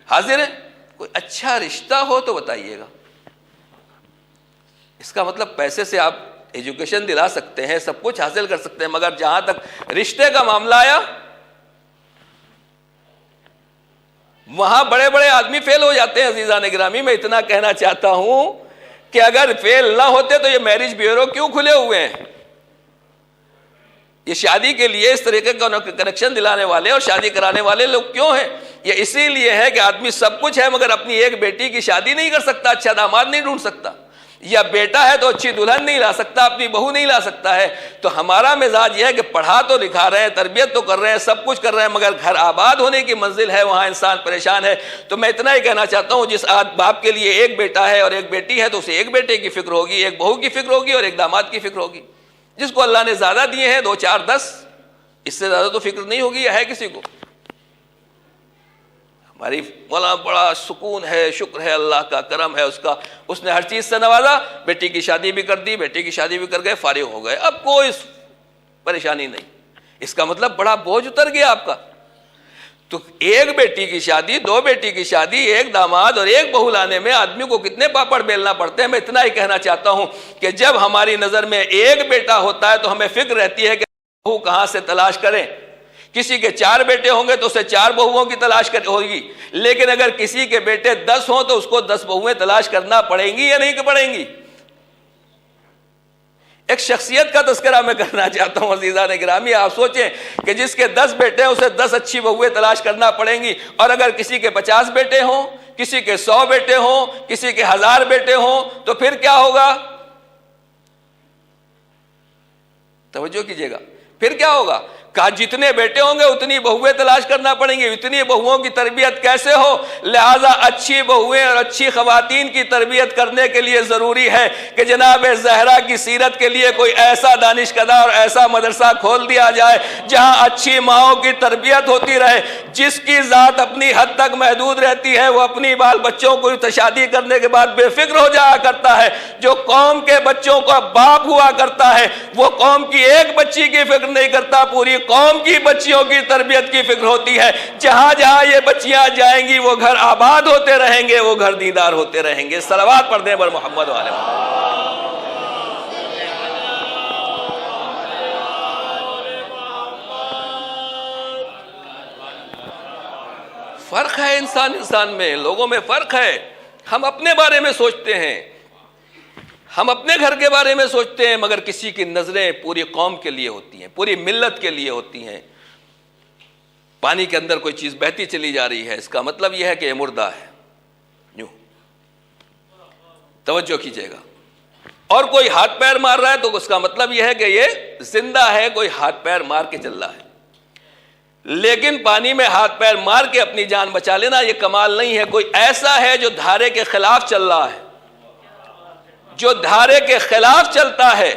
حاضر ہیں. کوئی اچھا رشتہ ہو تو بتائیے گا. اس کا مطلب پیسے سے آپ ایجوکیشن دلا سکتے ہیں, سب کچھ حاصل کر سکتے ہیں, مگر جہاں تک رشتے کا معاملہ آیا وہاں بڑے بڑے آدمی فیل ہو جاتے ہیں. عزیزان گرامی, میں اتنا کہنا چاہتا ہوں کہ اگر فیل نہ ہوتے تو یہ میرج بیورو کیوں کھلے ہوئے ہیں؟ یہ شادی کے لیے اس طریقے کا کنیکشن دلانے والے اور شادی کرانے والے لوگ کیوں ہیں؟ یہ اسی لیے ہے کہ آدمی سب کچھ ہے مگر اپنی ایک بیٹی کی شادی نہیں کر سکتا, اچھا داماد نہیں ڈھونڈ سکتا, یا بیٹا ہے تو اچھی دلہن نہیں لا سکتا, اپنی بہو نہیں لا سکتا ہے. تو ہمارا مزاج یہ ہے کہ پڑھا تو لکھا رہے ہیں, تربیت تو کر رہے ہیں, سب کچھ کر رہے ہیں, مگر گھر آباد ہونے کی منزل ہے وہاں انسان پریشان ہے. تو میں اتنا ہی کہنا چاہتا ہوں, جس باپ کے لیے ایک بیٹا ہے اور ایک بیٹی ہے تو اسے ایک بیٹے کی فکر ہوگی, ایک بہو کی فکر ہوگی اور ایک داماد کی فکر ہوگی. جس کو اللہ نے زیادہ دیے ہیں 2 4 10, اس سے زیادہ تو فکر نہیں ہوگی, یا ہے کسی کو؟ ہماری مولانا بڑا سکون ہے, شکر ہے اللہ کا, کرم ہے اس کا, اس نے ہر چیز سے نوازا, بیٹی کی شادی بھی کر دی, بیٹے کی شادی بھی کر گئے, فارغ ہو گئے, اب کوئی پریشانی نہیں. اس کا مطلب بڑا بوجھ اتر گیا آپ کا. تو ایک بیٹی کی شادی, 2 بیٹی کی شادی, ایک داماد اور ایک بہو لانے میں آدمی کو کتنے پاپڑ بیلنا پڑتے ہیں. میں اتنا ہی کہنا چاہتا ہوں کہ جب ہماری نظر میں ایک بیٹا ہوتا ہے تو ہمیں فکر رہتی ہے کہ بہو کہاں سے تلاش کریں. کسی کے 4 بیٹے ہوں گے تو اسے 4 بہوؤں کی تلاش ہوگی, لیکن اگر کسی کے بیٹے 10 ہوں تو اس کو 10 بہویں تلاش کرنا پڑیں گی یا نہیں پڑیں گی؟ ایک شخصیت کا تذکرہ میں کرنا چاہتا ہوں عزیزان گرامی. آپ سوچیں کہ جس کے 10 بیٹے ہیں اسے 10 اچھی بہویں تلاش کرنا پڑیں گی, اور اگر کسی کے 50 بیٹے ہوں, کسی کے 100 بیٹے ہوں, کسی کے 1000 بیٹے ہوں, تو پھر کیا ہوگا؟ توجہ کیجیے گا, پھر کیا ہوگا؟ کہا جتنے بیٹے ہوں گے اتنی بہویں تلاش کرنا پڑیں گے, اتنی بہوؤں کی تربیت کیسے ہو؟ لہذا اچھی بہویں اور اچھی خواتین کی تربیت کرنے کے لیے ضروری ہے کہ جناب زہرا کی سیرت کے لیے کوئی ایسا دانشکدہ اور ایسا مدرسہ کھول دیا جائے جہاں اچھی ماؤں کی تربیت ہوتی رہے. جس کی ذات اپنی حد تک محدود رہتی ہے وہ اپنی بال بچوں کو شادی کرنے کے بعد بے فکر ہو جایا کرتا ہے. جو قوم کے بچوں کا باپ ہوا کرتا ہے وہ قوم کی ایک بچی کی فکر نہیں کرتا, پوری قوم کی بچیوں کی تربیت کی فکر ہوتی ہے. جہاں جہاں یہ بچیاں جائیں گی وہ گھر آباد ہوتے رہیں گے, وہ گھر دیدار ہوتے رہیں گے. صلوات پڑھ دیں بر محمد والے. فرق ہے انسان میں, لوگوں میں فرق ہے. ہم اپنے بارے میں سوچتے ہیں, ہم اپنے گھر کے بارے میں سوچتے ہیں, مگر کسی کی نظریں پوری قوم کے لیے ہوتی ہیں, پوری ملت کے لیے ہوتی ہیں. پانی کے اندر کوئی چیز بہتی چلی جا رہی ہے, اس کا مطلب یہ ہے کہ یہ مردہ ہے. یوں توجہ کیجیے گا. اور کوئی ہاتھ پیر مار رہا ہے تو اس کا مطلب یہ ہے کہ یہ زندہ ہے, کوئی ہاتھ پیر مار کے چل رہا ہے. لیکن پانی میں ہاتھ پیر مار کے اپنی جان بچا لینا یہ کمال نہیں ہے. کوئی ایسا ہے جو دھارے کے خلاف چل رہا ہے, جو دھارے کے خلاف چلتا ہے,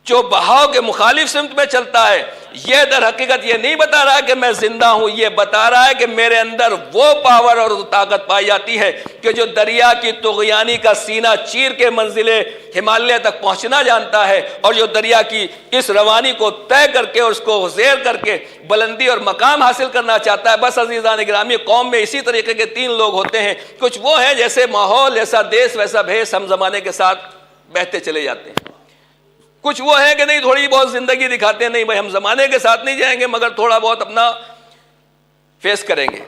جو بہاؤ کے مخالف سمت میں چلتا ہے. یہ در حقیقت یہ نہیں بتا رہا کہ میں زندہ ہوں, یہ بتا رہا ہے کہ میرے اندر وہ پاور اور طاقت پائی جاتی ہے کہ جو دریا کی طغیانی کا سینہ چیر کے منزل ہمالیہ تک پہنچنا جانتا ہے, اور جو دریا کی اس روانی کو طے کر کے اور اس کو زیر کر کے بلندی اور مقام حاصل کرنا چاہتا ہے. بس عزیزان گرامی, قوم میں اسی طریقے کے 3 لوگ ہوتے ہیں. کچھ وہ ہیں جیسے ماحول, جیسا دیس ویسا بھیس, ہم زمانے کے ساتھ بہتے چلے جاتے ہیں. کچھ وہ ہیں کہ نہیں تھوڑی بہت زندگی دکھاتے ہیں, نہیں بھائی ہم زمانے کے ساتھ نہیں جائیں گے مگر تھوڑا بہت اپنا فیس کریں گے.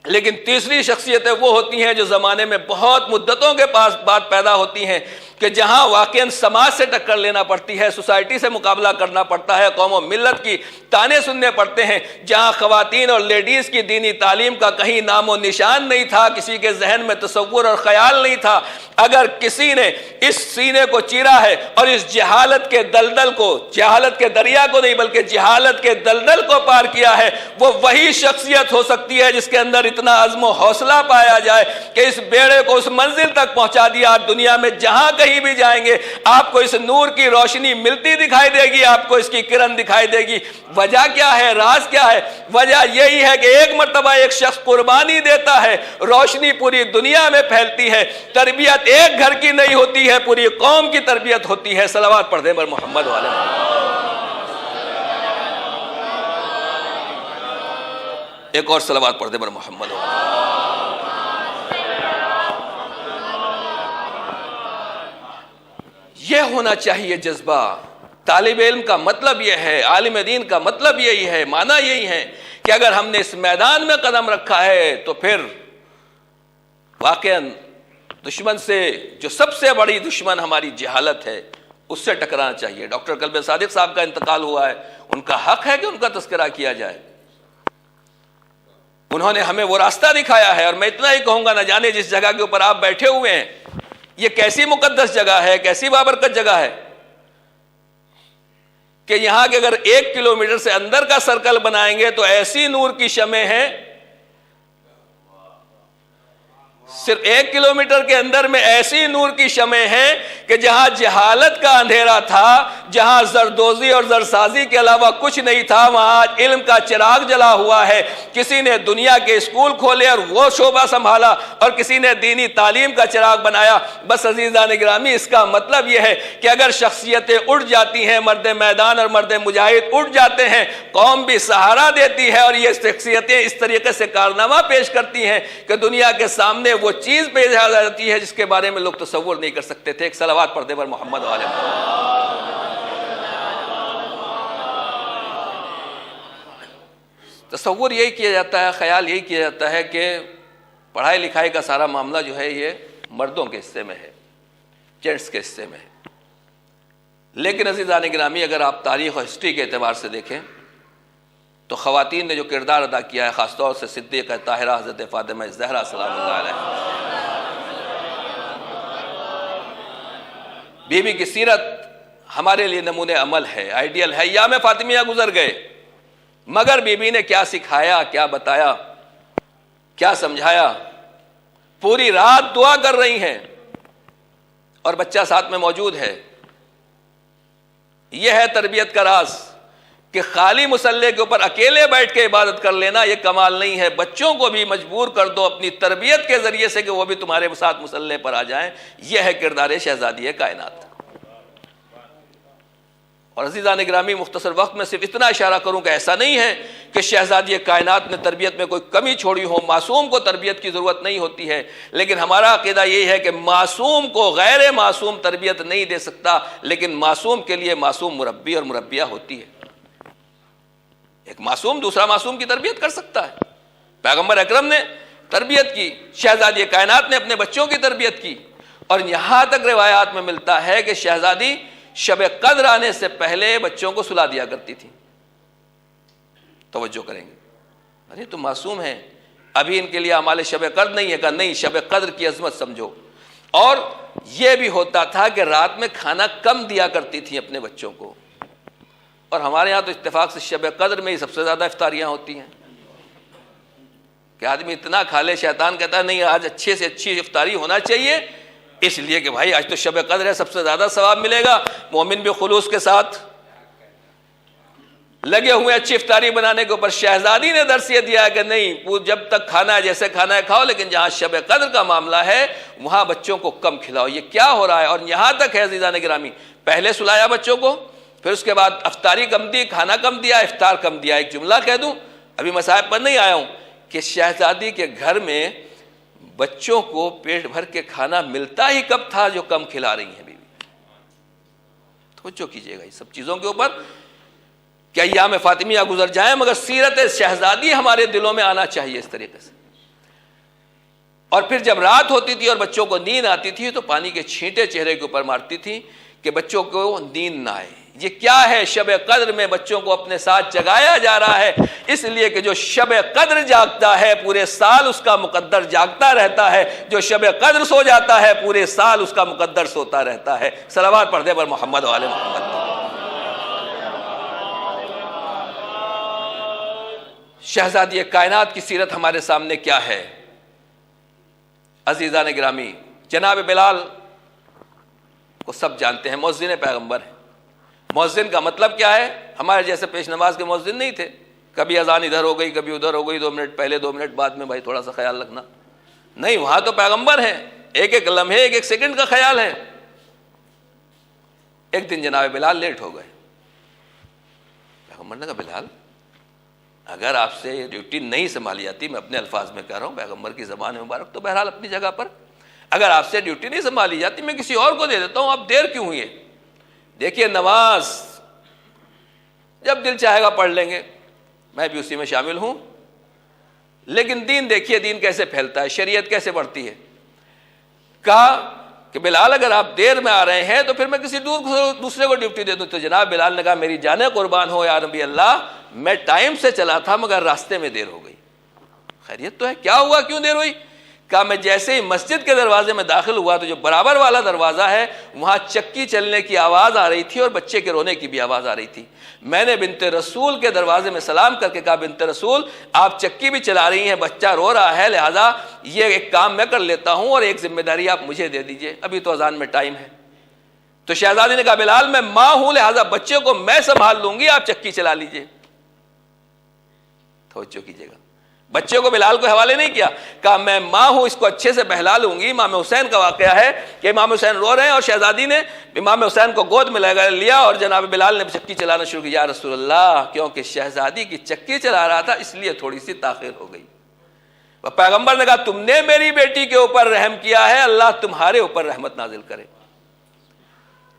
لیکن تیسری شخصیتیں وہ ہوتی ہیں جو زمانے میں بہت مدتوں کے پاس بات پیدا ہوتی ہیں کہ جہاں واقعاً سماج سے ٹکر لینا پڑتی ہے, سوسائٹی سے مقابلہ کرنا پڑتا ہے, قوم و ملت کی تانے سننے پڑتے ہیں, جہاں خواتین اور لیڈیز کی دینی تعلیم کا کہیں نام و نشان نہیں تھا, کسی کے ذہن میں تصور اور خیال نہیں تھا. اگر کسی نے اس سینے کو چیرا ہے اور اس جہالت کے دلدل کو, جہالت کے دریا کو نہیں بلکہ جہالت کے دلدل کو پار کیا ہے, وہ وہی شخصیت ہو سکتی ہے جس کے اندر اتنا عزم و حوصلہ پایا جائے کہ اس بیڑے کو اس منزل تک پہنچا دیا. دنیا میں جہاں کہیں بھی جائیں گے آپ کو اس نور کی روشنی ملتی دکھائی دے گی, آپ کو اس کی کرن دکھائی دے گی. وجہ کیا ہے, راز کیا ہے؟ وجہ یہی ہے کہ ایک مرتبہ ایک شخص قربانی دیتا ہے, روشنی پوری دنیا میں پھیلتی ہے. تربیت ایک گھر کی نہیں ہوتی ہے, پوری قوم کی تربیت ہوتی ہے. صلوات پڑھ دیں بر محمد والے. ایک اور صلوات پڑھ دیں بر محمد والے. یہ یہ ہونا چاہیے جذبہ. طالب علم کا مطلب یہ ہے، عالم دین کا مطلب یہی ہے، معنی یہی ہے کہ اگر ہم نے اس میدان میں قدم رکھا ہے تو پھر واقعاً دشمن سے، جو سب سے بڑی دشمن ہماری جہالت ہے، اس سے ٹکرانا چاہیے. ڈاکٹر قلب صادق صاحب کا انتقال ہوا ہے، ان کا حق ہے کہ ان کا تذکرہ کیا جائے. انہوں نے ہمیں وہ راستہ دکھایا ہے. اور میں اتنا ہی کہوں گا، نہ جانے جس جگہ کے اوپر آپ بیٹھے ہوئے ہیں یہ کیسی مقدس جگہ ہے، کیسی بابرکت جگہ ہے کہ یہاں کے اگر 1 کلومیٹر سے اندر کا سرکل بنائیں گے تو ایسی نور کی شمع ہیں، صرف 1 کلومیٹر کے اندر میں ایسی نور کی شمع ہیں کہ جہاں جہالت کا اندھیرا تھا، جہاں زردوزی اور زرسازی کے علاوہ کچھ نہیں تھا، وہاں علم کا چراغ جلا ہوا ہے. کسی نے دنیا کے اسکول کھولے اور وہ شعبہ سنبھالا، اور کسی نے دینی تعلیم کا چراغ بنایا. بس عزیزان گرامی، اس کا مطلب یہ ہے کہ اگر شخصیتیں اٹھ جاتی ہیں، مرد میدان اور مرد مجاہد اٹھ جاتے ہیں، قوم بھی سہارا دیتی ہے، اور یہ شخصیتیں اس طریقے سے کارنامہ پیش کرتی ہیں کہ دنیا کے سامنے وہ چیز پیش آ جاتی ہے جس کے بارے میں لوگ تصور نہیں کر سکتے تھے. ایک صلوات پڑھ دے پر محمد والے. تصور یہی کیا جاتا ہے، خیال یہی کیا جاتا ہے کہ پڑھائی لکھائی کا سارا معاملہ جو ہے یہ مردوں کے حصے میں ہے، جینٹس کے حصے میں ہے. لیکن عزیزان گرامی، اگر آپ تاریخ اور ہسٹری کے اعتبار سے دیکھیں تو خواتین نے جو کردار ادا کیا ہے، خاص طور سے صدیقہ طاہرہ حضرت فاطمہ الزہرا سلام اللہ علیہ، بی بی کی سیرت ہمارے لیے نمونہ عمل ہے، آئیڈیل ہے. ایام فاطمیہ گزر گئے، مگر بی بی نے کیا سکھایا، کیا بتایا، کیا سمجھایا. پوری رات دعا کر رہی ہیں اور بچہ ساتھ میں موجود ہے. یہ ہے تربیت کا راز کہ خالی مصلے کے اوپر اکیلے بیٹھ کے عبادت کر لینا یہ کمال نہیں ہے. بچوں کو بھی مجبور کر دو اپنی تربیت کے ذریعے سے کہ وہ بھی تمہارے ساتھ مصلے پر آ جائیں. یہ ہے کردار شہزادی کائنات. اور عزیزان گرامی، مختصر وقت میں صرف اتنا اشارہ کروں کہ ایسا نہیں ہے کہ شہزادی کائنات نے تربیت میں کوئی کمی چھوڑی ہو، معصوم کو تربیت کی ضرورت نہیں ہوتی ہے. لیکن ہمارا عقیدہ یہی ہے کہ معصوم کو غیر معصوم تربیت نہیں دے سکتا، لیکن معصوم کے لیے معصوم مربی اور مربیہ ہوتی ہے. ایک معصوم دوسرا معصوم کی تربیت کر سکتا ہے. پیغمبر اکرم نے تربیت کی، شہزادی کائنات نے اپنے بچوں کی تربیت کی. اور یہاں تک روایات میں ملتا ہے کہ شہزادی شب قدر آنے سے پہلے بچوں کو سلا دیا کرتی تھی. توجہ کریں گے، ارے تو معصوم ہیں، ابھی ان کے لیے اعمال شب قدر نہیں ہے. کہا نہیں، شب قدر کی عظمت سمجھو. اور یہ بھی ہوتا تھا کہ رات میں کھانا کم دیا کرتی تھی اپنے بچوں کو. اور ہمارے ہاں تو اتفاق سے شب قدر میں ہی سب سے زیادہ افطاریاں ہوتی ہیں کہ آدمی اتنا کھا لے. شیطان کہتا ہے نہیں، آج اچھے سے اچھی افطاری ہونا چاہیے، اس لیے کہ بھائی آج تو شب قدر ہے، سب سے زیادہ ثواب ملے گا. مومن بھی خلوص کے ساتھ لگے ہوئے اچھی افطاری بنانے کے اوپر. شہزادی نے درس یہ دیا کہ نہیں، جب تک کھانا ہے جیسے کھانا ہے کھاؤ، لیکن جہاں شب قدر کا معاملہ ہے وہاں بچوں کو کم کھلاؤ. یہ کیا ہو رہا ہے؟ اور یہاں تک ہے عزیزان گرامی، پہلے سلایا بچوں کو، پھر اس کے بعد افطاری کم دی، کھانا کم دیا، افطار کم دیا. ایک جملہ کہہ دوں، ابھی مصائب پر نہیں آیا ہوں، کہ شہزادی کے گھر میں بچوں کو پیٹ بھر کے کھانا ملتا ہی کب تھا جو کم کھلا رہی ہیں بیوی. توجہ کیجیے گا یہ سب چیزوں کے اوپر. کہ ایام فاطمیہ گزر جائیں مگر سیرت شہزادی ہمارے دلوں میں آنا چاہیے اس طریقے سے. اور پھر جب رات ہوتی تھی اور بچوں کو نیند آتی تھی تو پانی کے چھینٹے چہرے کے اوپر مارتی تھی کہ بچوں کو نیند نہ آئے. یہ کیا ہے؟ شب قدر میں بچوں کو اپنے ساتھ جگایا جا رہا ہے، اس لیے کہ جو شب قدر جاگتا ہے پورے سال اس کا مقدر جاگتا رہتا ہے، جو شب قدر سو جاتا ہے پورے سال اس کا مقدر سوتا رہتا ہے. صلوات پڑھ دے پر محمد و آل محمد. شہزادی کائنات کی سیرت ہمارے سامنے کیا ہے عزیزان گرامی؟ جناب بلال کو سب جانتے ہیں، مؤذن پیغمبر ہیں. مؤذن کا مطلب کیا ہے؟ ہمارے جیسے پیش نماز کے مؤذن نہیں تھے، کبھی اذان ادھر ہو گئی کبھی ادھر ہو گئی، 2 منٹ پہلے 2 منٹ بعد میں، بھائی تھوڑا سا خیال رکھنا. نہیں، وہاں تو پیغمبر ہیں، ایک ایک لمحے ایک ایک سیکنڈ کا خیال ہے. ایک دن جناب بلال لیٹ ہو گئے. پیغمبر نے کہا بلال اگر آپ سے یہ ڈیوٹی نہیں سنبھالی جاتی، میں اپنے الفاظ میں کہہ رہا ہوں، پیغمبر کی زبان مبارک تو بہرحال اپنی جگہ پر، اگر آپ سے ڈیوٹی نہیں سنبھالی جاتی میں کسی اور کو دے دیتا ہوں، آپ دیر کیوں ہوئی ہے؟ دیکھیے نماز جب دل چاہے گا پڑھ لیں گے، میں بھی اسی میں شامل ہوں، لیکن دین دیکھیے دین کیسے پھیلتا ہے، شریعت کیسے بڑھتی ہے۔ کہا کہ بلال اگر آپ دیر میں آ رہے ہیں تو پھر میں کسی دوسرے کو ڈیوٹی دے دوں، تو جناب بلال نے کہا میری جانیں قربان ہو یا نبی اللہ، میں ٹائم سے چلا تھا مگر راستے میں دیر ہو گئی۔ خیریت تو ہے؟ کیا ہوا، کیوں دیر ہوئی؟ کہا میں جیسے ہی مسجد کے دروازے میں داخل ہوا تو جو برابر والا دروازہ ہے وہاں چکی چلنے کی آواز آ رہی تھی اور بچے کے رونے کی بھی آواز آ رہی تھی۔ میں نے بنت رسول کے دروازے میں سلام کر کے کہا بنت رسول آپ چکی بھی چلا رہی ہیں، بچہ رو رہا ہے، لہذا یہ ایک کام میں کر لیتا ہوں اور ایک ذمہ داری آپ مجھے دے دیجئے، ابھی تو اذان میں ٹائم ہے۔ تو شہزادی نے کہا بلال میں ماں ہوں لہذا بچے کو میں سنبھال لوں گی، آپ چکی چلا لیجئے۔ توجہ کیجئے گا، بچے کو بلال کو حوالے نہیں کیا، کہا میں ماں ہوں اس کو اچھے سے بہلا لوں گی۔ امام حسین کا واقعہ ہے کہ امام حسین رو رہے ہیں اور شہزادی نے امام حسین کو گود میں لیا اور جناب بلال نے چکی چلانا شروع کی۔ یا رسول اللہ، کیونکہ شہزادی کی چکی چلا رہا تھا اس لیے تھوڑی سی تاخیر ہو گئی۔ پیغمبر نے کہا تم نے میری بیٹی کے اوپر رحم کیا ہے، اللہ تمہارے اوپر رحمت نازل کرے۔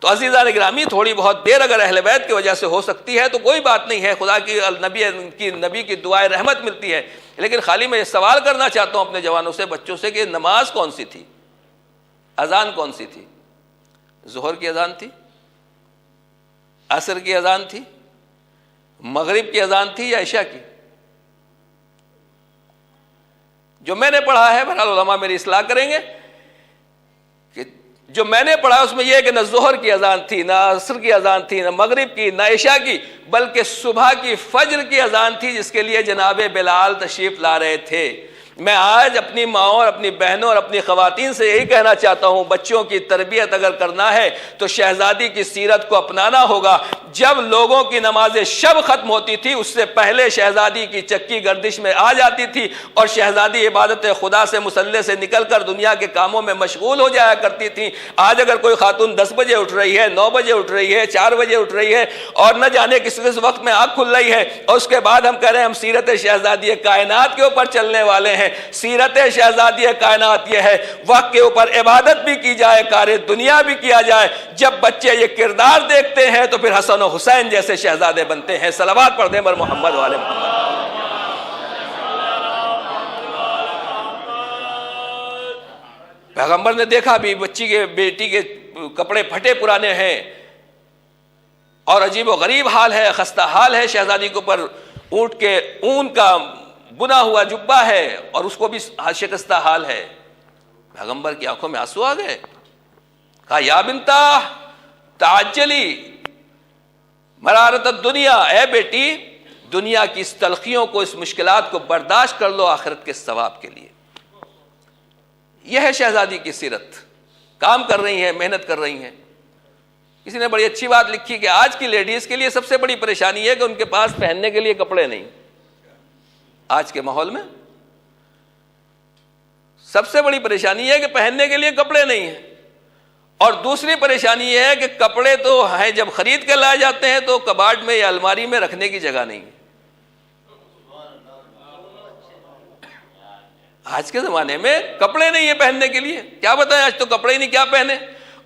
تو عزیزان گرامی تھوڑی بہت دیر اگر اہل بیت کی وجہ سے ہو سکتی ہے تو کوئی بات نہیں ہے، خدا کی نبی کی دعائے رحمت ملتی ہے۔ لیکن خالی میں یہ سوال کرنا چاہتا ہوں اپنے جوانوں سے، بچوں سے، کہ نماز کون سی تھی، اذان کون سی تھی؟ ظہر کی اذان تھی، عصر کی اذان تھی، مغرب کی اذان تھی یا عشاء کی؟ جو میں نے پڑھا ہے، بہرحال علماء میری اصلاح کریں گے، کہ جو میں نے پڑھا اس میں یہ ہے کہ نہ ظہر کی اذان تھی، نہ عصر کی اذان تھی، نہ مغرب کی، نہ عشاء کی، بلکہ صبح کی فجر کی اذان تھی جس کے لیے جناب بلال تشریف لا رہے تھے۔ میں آج اپنی ماؤں اور اپنی بہنوں اور اپنی خواتین سے یہی کہنا چاہتا ہوں، بچوں کی تربیت اگر کرنا ہے تو شہزادی کی سیرت کو اپنانا ہوگا۔ جب لوگوں کی نماز شب ختم ہوتی تھی اس سے پہلے شہزادی کی چکی گردش میں آ جاتی تھی اور شہزادی عبادت خدا سے مصلے سے نکل کر دنیا کے کاموں میں مشغول ہو جایا کرتی تھی۔ آج اگر کوئی خاتون 10 بجے اٹھ رہی ہے، 9 بجے اٹھ رہی ہے، 4 بجے اٹھ رہی ہے اور نہ جانے کس وقت میں آنکھ کھل رہی ہے، اور اس کے بعد ہم کہہ رہے ہیں ہم سیرت شہزادی کائنات کے اوپر چلنے والے ہیں۔ سیرت شہزادی کائنات یہ ہے وقت کے اوپر عبادت بھی کی جائے، کار دنیا بھی کیا جائے۔ جب بچے یہ کردار دیکھتے ہیں تو پھر حسن و حسین جیسے شہزادے بنتے ہیں۔ صلوات پڑھ دیں بر محمد والے محمد۔ پیغمبر نے دیکھا بھی بچی کے بیٹی کے کپڑے پھٹے پرانے ہیں اور عجیب و غریب حال ہے، خستہ حال ہے، شہزادی کے اوپر اونٹ کے اون کا بنا ہوا جبہ ہے اور اس کو بھی شکستہ حال ہے۔ پیغمبر کی آنکھوں میں آنسو آ گئے، کہا یا بنتا تعجلی مرارت الدنیا، اے بیٹی دنیا کی اس تلخیوں کو، اس مشکلات کو برداشت کر لو آخرت کے ثواب کے لیے۔ یہ ہے شہزادی کی سیرت، کام کر رہی ہیں، محنت کر رہی ہیں۔ کسی نے بڑی اچھی بات لکھی کہ آج کی لیڈیز کے لیے سب سے بڑی پریشانی ہے کہ ان کے پاس پہننے کے لیے کپڑے نہیں۔ آج کے ماحول میں سب سے بڑی پریشانی ہے کہ پہننے کے لیے کپڑے نہیں ہیں، اور دوسری پریشانی یہ ہے کہ کپڑے تو ہیں جب خرید کے لائے جاتے ہیں تو کباڑ میں یا الماری میں رکھنے کی جگہ نہیں ہے۔ آج کے زمانے میں کپڑے نہیں ہیں پہننے کے لیے، کیا بتائیں آج تو کپڑے ہی نہیں کیا پہنے،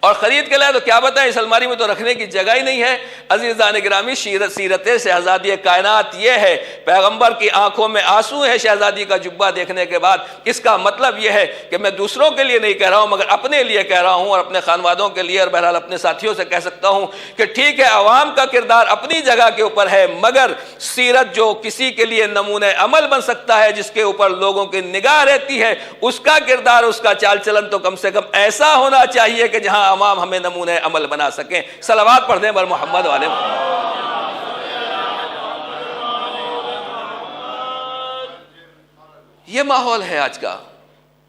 اور خرید کے لائے تو کیا بتائیں اس الماری میں تو رکھنے کی جگہ ہی نہیں ہے۔ عزیزان گرامی سیرت شہزادی کائنات یہ ہے، پیغمبر کی آنکھوں میں آنسو ہے شہزادی کا جبہ دیکھنے کے بعد۔ اس کا مطلب یہ ہے کہ میں دوسروں کے لیے نہیں کہہ رہا ہوں مگر اپنے لیے کہہ رہا ہوں اور اپنے خانوادوں کے لیے، اور بہرحال اپنے ساتھیوں سے کہہ سکتا ہوں کہ ٹھیک ہے عوام کا کردار اپنی جگہ کے اوپر ہے، مگر سیرت جو کسی کے لیے نمونہ عمل بن سکتا ہے، جس کے اوپر لوگوں کی نگاہ رہتی ہے، اس کا کردار، اس کا چال چلن تو کم سے کم ایسا ہونا چاہیے کہ جہاں عوام ہمیں نمونہ عمل بنا سکیں۔ صلوات پڑھ دیں بر محمد والے محمد۔ یہ ماحول ہے آج کا۔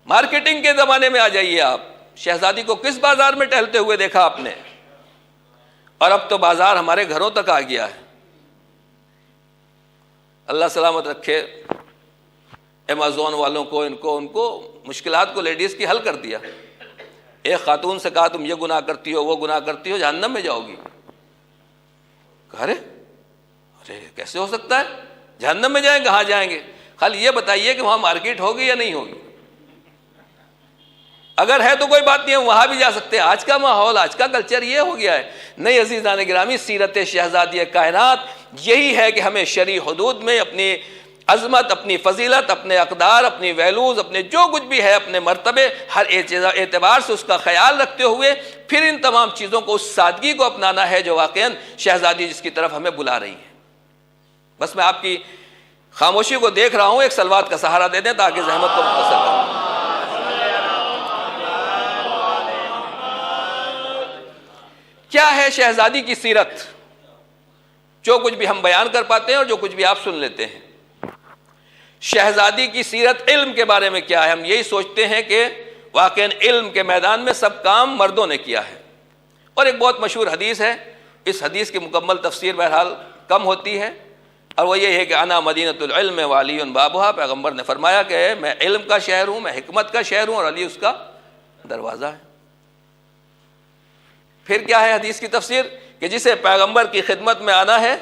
مارکیٹنگ کے زمانے میں آ جائیے آپ، شہزادی کو کس بازار میں ٹہلتے ہوئے دیکھا آپ نے، اور اب تو بازار ہمارے گھروں تک آ گیا ہے۔ اللہ سلامت رکھے ایمیزون والوں کو، ان کو مشکلات کو لیڈیز کی حل کر دیا۔ ایک خاتون سے کہا تم یہ گناہ کرتی ہو، وہ گناہ کرتی ہو، جہنم میں جاؤ گی۔ کہا ارے کیسے ہو سکتا ہے، جہنم میں جائیں، کہاں جائیں گے، خالی یہ بتائیے کہ وہاں مارکیٹ ہوگی یا نہیں ہوگی۔ اگر ہے تو کوئی بات نہیں، ہم وہاں بھی جا سکتے ہیں۔ آج کا ماحول، آج کا کلچر یہ ہو گیا ہے۔ نہیں عزیزان گرامی، سیرت شہزادی کائنات یہی ہے کہ ہمیں شرعی حدود میں اپنی عظمت، اپنی فضیلت، اپنے اقدار، اپنی ویلوز، اپنے جو کچھ بھی ہے، اپنے مرتبے، ہر اعتبار سے اس کا خیال رکھتے ہوئے پھر ان تمام چیزوں کو، اس سادگی کو اپنانا ہے جو واقعاً شہزادی جس کی طرف ہمیں بلا رہی ہے۔ بس میں آپ کی خاموشی کو دیکھ رہا ہوں، ایک سلوات کا سہارا دے دیں تاکہ زحمت کو مختصر کریں۔ کیا ہے شہزادی کی سیرت؟ جو کچھ بھی ہم بیان کر پاتے ہیں اور جو کچھ بھی آپ سن لیتے ہیں۔ شہزادی کی سیرت علم کے بارے میں کیا ہے؟ ہم یہی سوچتے ہیں کہ واقعاً علم کے میدان میں سب کام مردوں نے کیا ہے، اور ایک بہت مشہور حدیث ہے، اس حدیث کی مکمل تفسیر بہرحال کم ہوتی ہے، اور وہ یہ ہے کہ انا مدینۃ العلم وعلی بابھا۔ پیغمبر نے فرمایا کہ میں علم کا شہر ہوں، میں حکمت کا شہر ہوں، اور علی اس کا دروازہ ہے۔ پھر کیا ہے حدیث کی تفسیر؟ کہ جسے پیغمبر کی خدمت میں آنا ہے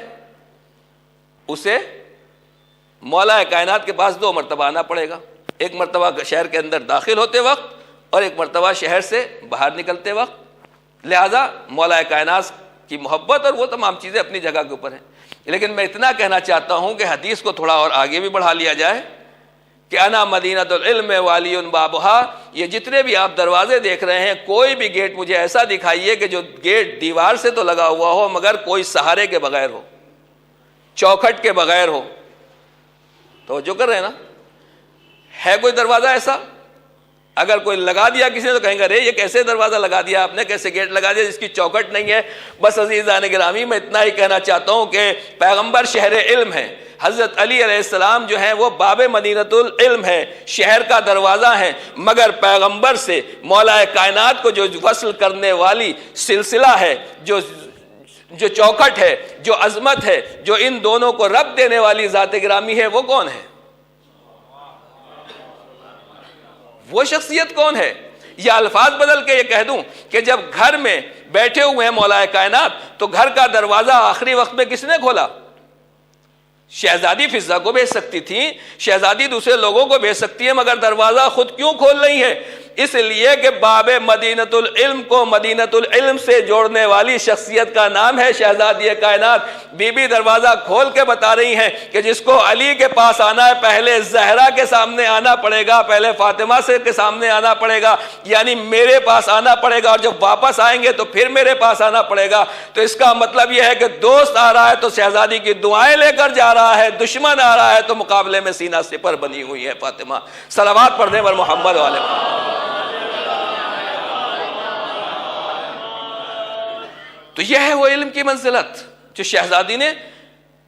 اسے مولا کائنات کے پاس 2 مرتبہ آنا پڑے گا، ایک مرتبہ شہر کے اندر داخل ہوتے وقت اور ایک مرتبہ شہر سے باہر نکلتے وقت۔ لہذا مولا کائنات کی محبت اور وہ تمام چیزیں اپنی جگہ کے اوپر ہیں، لیکن میں اتنا کہنا چاہتا ہوں کہ حدیث کو تھوڑا اور آگے بھی بڑھا لیا جائے کہ انا مدینۃ العلم وعلی بابھا۔ یہ جتنے بھی آپ دروازے دیکھ رہے ہیں، کوئی بھی گیٹ مجھے ایسا دکھائیے کہ جو گیٹ دیوار سے تو لگا ہوا ہو مگر کوئی سہارے کے بغیر ہو، چوکھٹ کے بغیر ہو۔ توجہ کر رہے ہیں نا؟ ہے کوئی دروازہ ایسا؟ اگر کوئی لگا دیا کسی نے تو کہیں گے ارے یہ کیسے دروازہ لگا دیا آپ نے، کیسے گیٹ لگا دیا جس کی چوکھٹ نہیں ہے۔ بس عزیزان گرامی، میں اتنا ہی کہنا چاہتا ہوں کہ پیغمبر شہر علم ہے، حضرت علی علیہ السلام جو ہیں وہ باب مدینۃ العلم ہے، شہر کا دروازہ ہیں، مگر پیغمبر سے مولا کائنات کو جو وصل کرنے والی سلسلہ ہے، جو چوکھٹ ہے، جو عظمت ہے، جو ان دونوں کو ربط دینے والی ذات گرامی ہے، وہ کون ہے؟ وہ شخصیت کون ہے؟ یا الفاظ بدل کے یہ کہہ دوں کہ جب گھر میں بیٹھے ہوئے ہیں مولا کائنات تو گھر کا دروازہ آخری وقت میں کس نے کھولا؟ شہزادی فضہ کو بھیج سکتی تھی، شہزادی دوسرے لوگوں کو بھیج سکتی ہے، مگر دروازہ خود کیوں کھول رہی ہے؟ اس لیے کہ باب مدینۃ العلم کو مدینۃ العلم سے جوڑنے والی شخصیت کا نام ہے شہزادی کائنات۔ بی بی دروازہ کھول کے بتا رہی ہیں کہ جس کو علی کے پاس آنا ہے پہلے زہرا کے سامنے آنا پڑے گا، پہلے فاطمہ سے کے سامنے آنا پڑے گا، یعنی میرے پاس آنا پڑے گا، اور جب واپس آئیں گے تو پھر میرے پاس آنا پڑے گا۔ تو اس کا مطلب یہ ہے کہ دوست آ رہا ہے تو شہزادی کی دعائیں لے کر جا رہا ہے، دشمن آ رہا ہے تو مقابلے میں سینہ سپر بنی ہوئی ہے فاطمہ۔ صلوات پڑھنے پر محمد والے۔ تو یہ ہے وہ علم کی منزلت جو شہزادی نے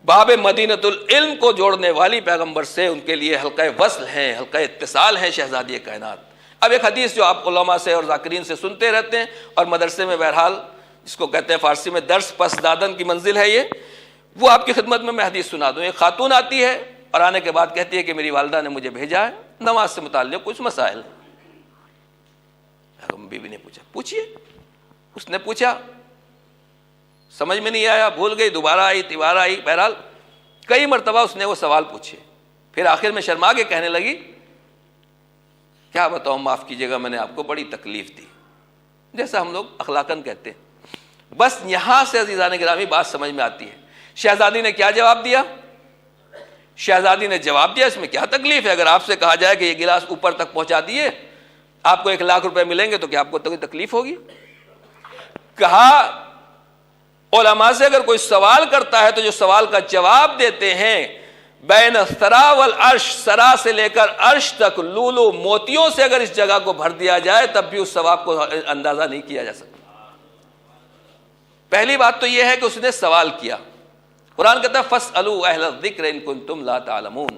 باب مدینۃ العلم کو جوڑنے والی پیغمبر سے ان کے لیے حلقہ وصل ہیں، حلقہ اتصال ہیں شہزادی کائنات۔ اب ایک حدیث جو آپ علماء سے اور ذاکرین سے سنتے رہتے ہیں اور مدرسے میں بہرحال جس کو کہتے ہیں فارسی میں درس پس دادن کی منزل ہے، یہ وہ آپ کی خدمت میں حدیث سنا دوں۔ ایک خاتون آتی ہے اور آنے کے بعد کہتی ہے کہ میری والدہ نے مجھے بھیجا ہے نماز سے متعلق کچھ مسائل۔ بیوی نے پوچھا، پوچھئے۔ اس نے پوچھا، سمجھ میں نہیں آیا، بھول گئی، دوبارہ آئی، تیبارہ آئی، بہرحال کئی مرتبہ اس نے وہ سوال پوچھے۔ پھر آخر میں شرما کے کہنے لگی، کیا بتاؤں، معاف کیجیے گا، میں نے آپ کو بڑی تکلیف دی، جیسا ہم لوگ اخلاقاً کہتے ہیں۔ بس یہاں سے عزیزان گرامی بات سمجھ میں آتی ہے شہزادی نے کیا جواب دیا۔ شہزادی نے جواب دیا، اس میں کیا تکلیف ہے؟ اگر آپ سے کہا جائے کہ یہ گلاس اوپر تک پہنچا دیے، آپ کو 1,00,000 روپے ملیں گے، تو کیا آپ کو تکلیف ہوگی؟ کہا علماء سے اگر کوئی سوال کرتا ہے تو جو سوال کا جواب دیتے ہیں بین الثرا والعرش، سرا سے لے کر عرش تک لولو موتیوں سے اگر اس جگہ کو بھر دیا جائے تب بھی اس ثواب کو اندازہ نہیں کیا جا سکتا۔ پہلی بات تو یہ ہے کہ اس نے سوال کیا۔ قرآن کہتا ہے فَاسْأَلُوا أَهْلَ الذِّكْرِ إِن كُنتُمْ لَا تَعْلَمُونَ،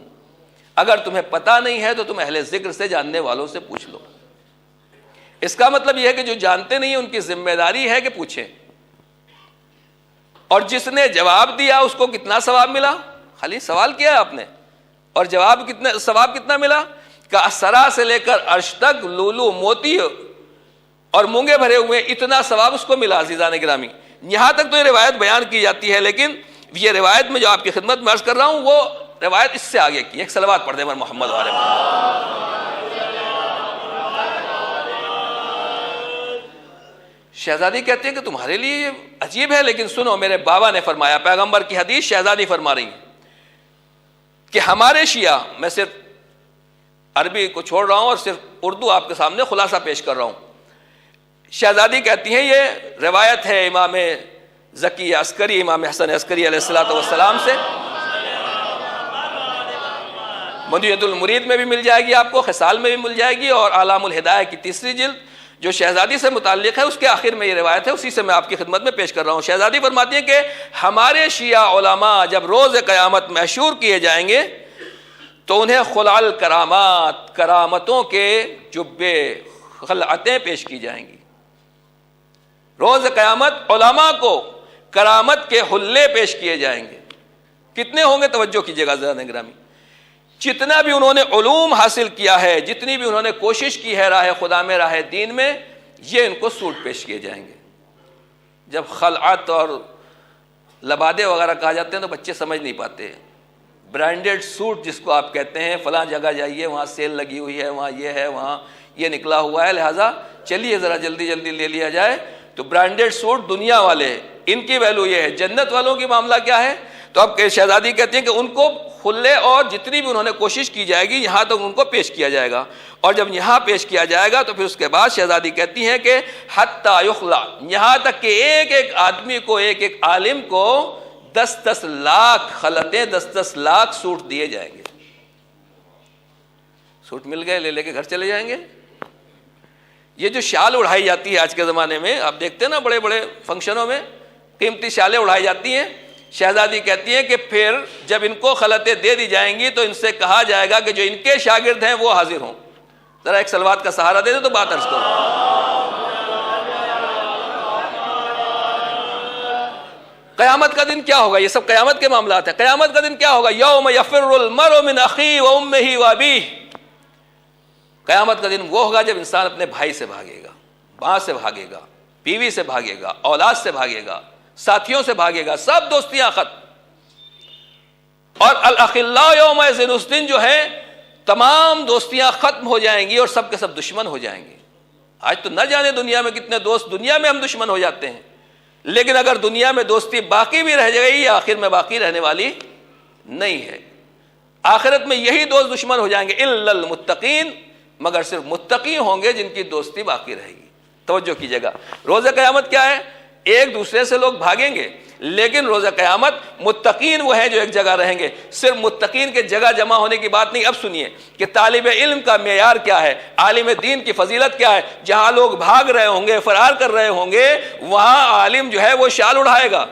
اگر تمہیں پتہ نہیں ہے تو تم اہل ذکر سے، جاننے والوں سے پوچھ لو۔ اس کا مطلب یہ ہے کہ جو جانتے نہیں ان کی ذمہ داری ہے کہ پوچھیں۔ اور جس نے جواب دیا اس کو کتنا ثواب ملا؟ خالی سوال کیا ہے آپ نے، اور جواب کتنا ثواب کتنا ملا؟ کہ سرا سے لے کر عرش تک لولو موتی اور مونگے بھرے ہوئے، اتنا ثواب اس کو ملا۔ عزیزان گرامی، یہاں تک تو یہ روایت بیان کی جاتی ہے، لیکن یہ روایت میں جو آپ کی خدمت میں عرض کر رہا ہوں وہ روایت اس سے آگے کی۔ ایک صلوات پڑھ دیں محمد والے۔ شہزادی کہتے ہیں کہ تمہارے لیے یہ عجیب ہے، لیکن سنو میرے بابا نے فرمایا، پیغمبر کی حدیث شہزادی فرما رہی ہیں کہ ہمارے شیعہ، میں صرف عربی کو چھوڑ رہا ہوں اور صرف اردو آپ کے سامنے خلاصہ پیش کر رہا ہوں. شہزادی کہتی ہیں یہ روایت ہے امام زکی عسکری، امام حسن عسکری علیہ الصلوۃ والسلام سے. منیت المرید میں بھی مل جائے گی آپ کو، خصال میں بھی مل جائے گی، اور اعلام الہدایہ کی 3 جلد جو شہزادی سے متعلق ہے اس کے آخر میں یہ روایت ہے، اسی سے میں آپ کی خدمت میں پیش کر رہا ہوں. شہزادی فرماتی ہیں کہ ہمارے شیعہ علماء جب روز قیامت محشور کیے جائیں گے تو انہیں خلع کرامات، کرامتوں کے جبے، خلعتیں پیش کی جائیں گی. روز قیامت علماء کو کرامت کے حلے پیش کیے جائیں گے. کتنے ہوں گے توجہ کیجیے گا ذرا گرامی. جتنا بھی انہوں نے علوم حاصل کیا ہے، جتنی بھی انہوں نے کوشش کی ہے راہ خدا میں، راہ دین میں، یہ ان کو سوٹ پیش کیے جائیں گے. جب خلعت اور لبادے وغیرہ کہا جاتے ہیں تو بچے سمجھ نہیں پاتے. برانڈیڈ سوٹ جس کو آپ کہتے ہیں، فلاں جگہ جائیے وہاں سیل لگی ہوئی ہے، وہاں یہ ہے، وہاں یہ نکلا ہوا ہے، لہٰذا چلیے ذرا جلدی جلدی لے لیا جائے. تو برانڈیڈ سوٹ دنیا والے، ان کی ویلو یہ ہے. جنت والوں کی معاملہ کیا ہے؟ تو اب شہزادی کہتے ہیں کہ ان کو خلے اور جتنی بھی انہوں نے کوشش کی جائے گی یہاں تک ان کو پیش کیا جائے گا. اور جب یہاں پیش کیا جائے گا تو پھر اس کے بعد شہزادی کہتی ہیں کہ حتی یخلع، یہاں تک کہ ایک ایک آدمی کو، ایک ایک عالم کو 10 لاکھ خلطیں، 10 لاکھ سوٹ دیے جائیں گے. سوٹ مل گئے، لے کے گھر چلے جائیں گے. یہ جو شال اڑائی جاتی ہے آج کے زمانے میں، آپ دیکھتے ہیں نا بڑے بڑے فنکشنوں میں قیمتی شالیں اڑائی جاتی ہیں. شہزادی کہتی ہیں کہ پھر جب ان کو خلطیں دے دی جائیں گی تو ان سے کہا جائے گا کہ جو ان کے شاگرد ہیں وہ حاضر ہوں. ذرا ایک صلوات کا سہارا دے دیں تو بات عرض کرو. قیامت کا دن کیا ہوگا؟ یہ سب قیامت کے معاملات ہیں. قیامت کا دن کیا ہوگا؟ یوم یفر المرء من اخیہ وامہ وابیہ. قیامت کا دن وہ ہوگا جب انسان اپنے بھائی سے بھاگے گا، ماں سے بھاگے گا، بیوی سے بھاگے گا، اولاد سے بھاگے گا، ساتھیوں سے بھاگے گا، سب دوستیاں ختم. اور الاخلاء یومئذ، اس دن جو ہے تمام دوستیاں ختم ہو جائیں گی اور سب کے سب دشمن ہو جائیں گے. آج تو نہ جانے دنیا میں کتنے دوست، دنیا میں ہم دشمن ہو جاتے ہیں، لیکن اگر دنیا میں دوستی باقی بھی رہ جائے گی آخر میں باقی رہنے والی نہیں ہے. آخرت میں یہی دوست دشمن ہو جائیں گے. الا المتقین، مگر صرف متقی ہوں گے جن کی دوستی باقی رہے گی. توجہ کیجیے گا، روز قیامت کیا ہے؟ ایک دوسرے سے لوگ بھاگیں گے، لیکن روز قیامت متقین وہ ہیں جو ایک جگہ رہیں گے. صرف متقین کے جگہ جمع ہونے کی بات نہیں. اب سنیے کہ طالب علم کا معیار کیا ہے، عالم دین کی فضیلت کیا ہے. جہاں لوگ بھاگ رہے ہوں گے، فرار کر رہے ہوں گے، وہاں عالم جو ہے وہ شال اڑائے گا.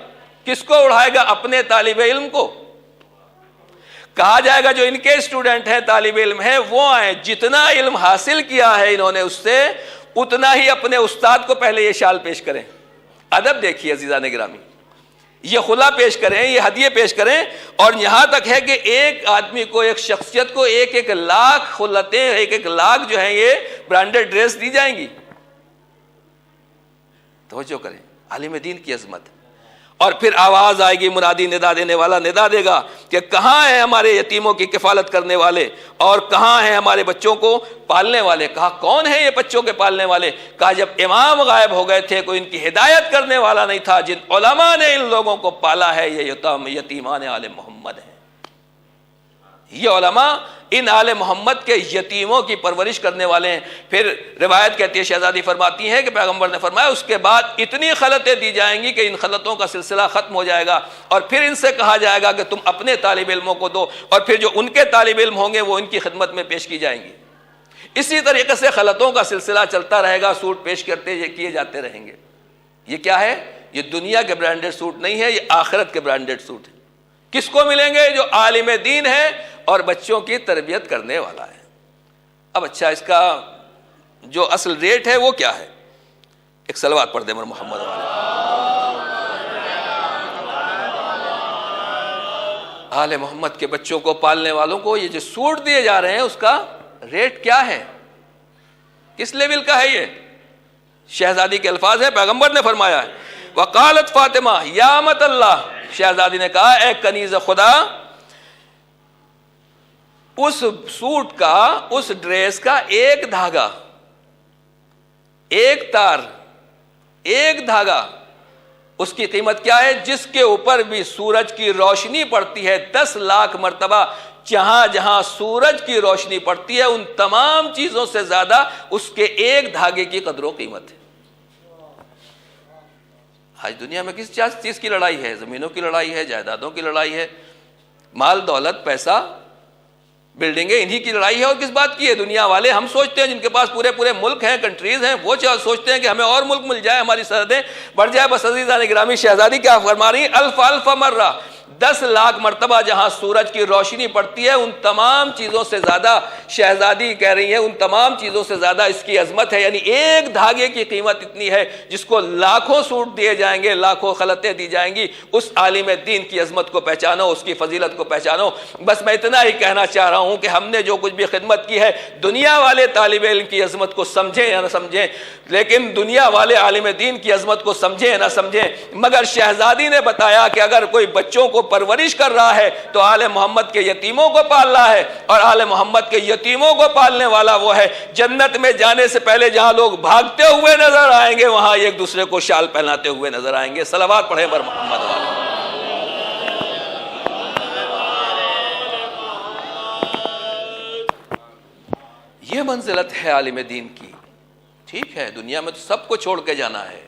کس کو اڑائے گا؟ اپنے طالب علم کو. کہا جائے گا جو ان کے اسٹوڈنٹ ہیں، طالب علم ہیں، وہ آئیں. جتنا علم حاصل کیا ہے انہوں نے اس سے، اتنا ہی اپنے استاد کو پہلے یہ شال پیش کریں. ادب دیکھیے عزیزان گرامی، یہ خلا پیش کریں، یہ ہدیے پیش کریں. اور یہاں تک ہے کہ ایک آدمی کو، ایک شخصیت کو 1 لاکھ خلتیں، 1 لاکھ جو ہیں یہ برانڈڈ ڈریس دی جائیں گی. توجہ کریں، عالم دین کی عظمت. اور پھر آواز آئے گی، منادی ندا دینے والا ندا دے گا کہ کہاں ہیں ہمارے یتیموں کی کفالت کرنے والے، اور کہاں ہیں ہمارے بچوں کو پالنے والے. کہا کون ہیں یہ بچوں کے پالنے والے؟ کہا جب امام غائب ہو گئے تھے کوئی ان کی ہدایت کرنے والا نہیں تھا. جن علماء نے ان لوگوں کو پالا ہے یہ یتیمان آل محمد ہیں. یہ علماء ان آل محمد کے یتیموں کی پرورش کرنے والے ہیں. پھر روایت کہتی ہے، شہزادی فرماتی ہے کہ پیغمبر نے فرمایا اس کے بعد اتنی خلطیں دی جائیں گی کہ ان خلطوں کا سلسلہ ختم ہو جائے گا. اور پھر ان سے کہا جائے گا کہ تم اپنے طالب علموں کو دو، اور پھر جو ان کے طالب علم ہوں گے وہ ان کی خدمت میں پیش کی جائیں گی. اسی طریقے سے خلطوں کا سلسلہ چلتا رہے گا، سوٹ پیش کرتے کیے جاتے رہیں گے. یہ کیا ہے؟ یہ دنیا کے برانڈڈ سوٹ نہیں ہے، یہ آخرت کے برانڈڈ سوٹ ہے. کس کو ملیں گے؟ جو عالم دین ہے اور بچوں کی تربیت کرنے والا ہے. اب اچھا، اس کا جو اصل ریٹ ہے وہ کیا ہے؟ ایک صلوات پڑھ دیں محمد والے. آل محمد کے بچوں کو پالنے والوں کو یہ جو سوٹ دیے جا رہے ہیں اس کا ریٹ کیا ہے؟ کس لیول کا ہے؟ یہ شہزادی کے الفاظ ہیں، پیغمبر نے فرمایا ہے وقالت فاطمہ یا امت اللہ. شہزادی نے کہا اے کنیز خدا، اس سوٹ کا، اس ڈریس کا ایک دھاگا، ایک تار، ایک دھاگا اس کی قیمت کیا ہے؟ جس کے اوپر بھی سورج کی روشنی پڑتی ہے 10 لاکھ مرتبہ، جہاں جہاں سورج کی روشنی پڑتی ہے ان تمام چیزوں سے زیادہ اس کے ایک دھاگے کی قدر و قیمت ہے۔ آج دنیا میں کس چیز کی لڑائی ہے؟ زمینوں کی لڑائی ہے، جائیدادوں کی لڑائی ہے، مال دولت پیسہ بلڈنگیں، انہی کی لڑائی ہے۔ اور کس بات کی ہے؟ دنیا والے ہم سوچتے ہیں جن کے پاس پورے ملک ہیں، کنٹریز ہیں، وہ سوچتے ہیں کہ ہمیں اور ملک مل جائے، ہماری سرحدیں بڑھ جائے۔ بس عزیزان گرامی، شہزادی کیا فرما رہی ہیں؟ الف مرہ، 10 لاکھ مرتبہ جہاں سورج کی روشنی پڑتی ہے ان تمام چیزوں سے زیادہ، شہزادی کہہ رہی ہیں، ان تمام چیزوں سے زیادہ اس کی عظمت ہے۔ یعنی ایک دھاگے کی قیمت اتنی ہے جس کو لاکھوں سوٹ دیے جائیں گے، لاکھوں خلعتیں دی جائیں گی۔ اس عالم دین کی عظمت کو پہچانو، اس کی فضیلت کو پہچانو۔ بس میں اتنا ہی کہنا چاہ رہا ہوں کہ ہم نے جو کچھ بھی خدمت کی ہے، دنیا والے طالب علم کی عظمت کو سمجھیں یا نہ سمجھیں، لیکن دنیا والے عالم دین کی عظمت کو سمجھیں یا نہ سمجھیں، مگر شہزادی نے بتایا کہ اگر کوئی بچوں کو پرورش کر رہا ہے تو آل محمد کے یتیموں کو پال رہا ہے، اور آل محمد کے یتیموں کو پالنے والا وہ ہے۔ جنت میں جانے سے پہلے جہاں لوگ بھاگتے ہوئے نظر آئیں گے، وہاں ایک دوسرے کو شال پہناتے ہوئے نظر آئیں گے۔ صلوات پڑھیں بر محمد والے۔ یہ منزلت ہے عالم دین کی۔ ٹھیک ہے، دنیا میں تو سب کو چھوڑ کے جانا ہے۔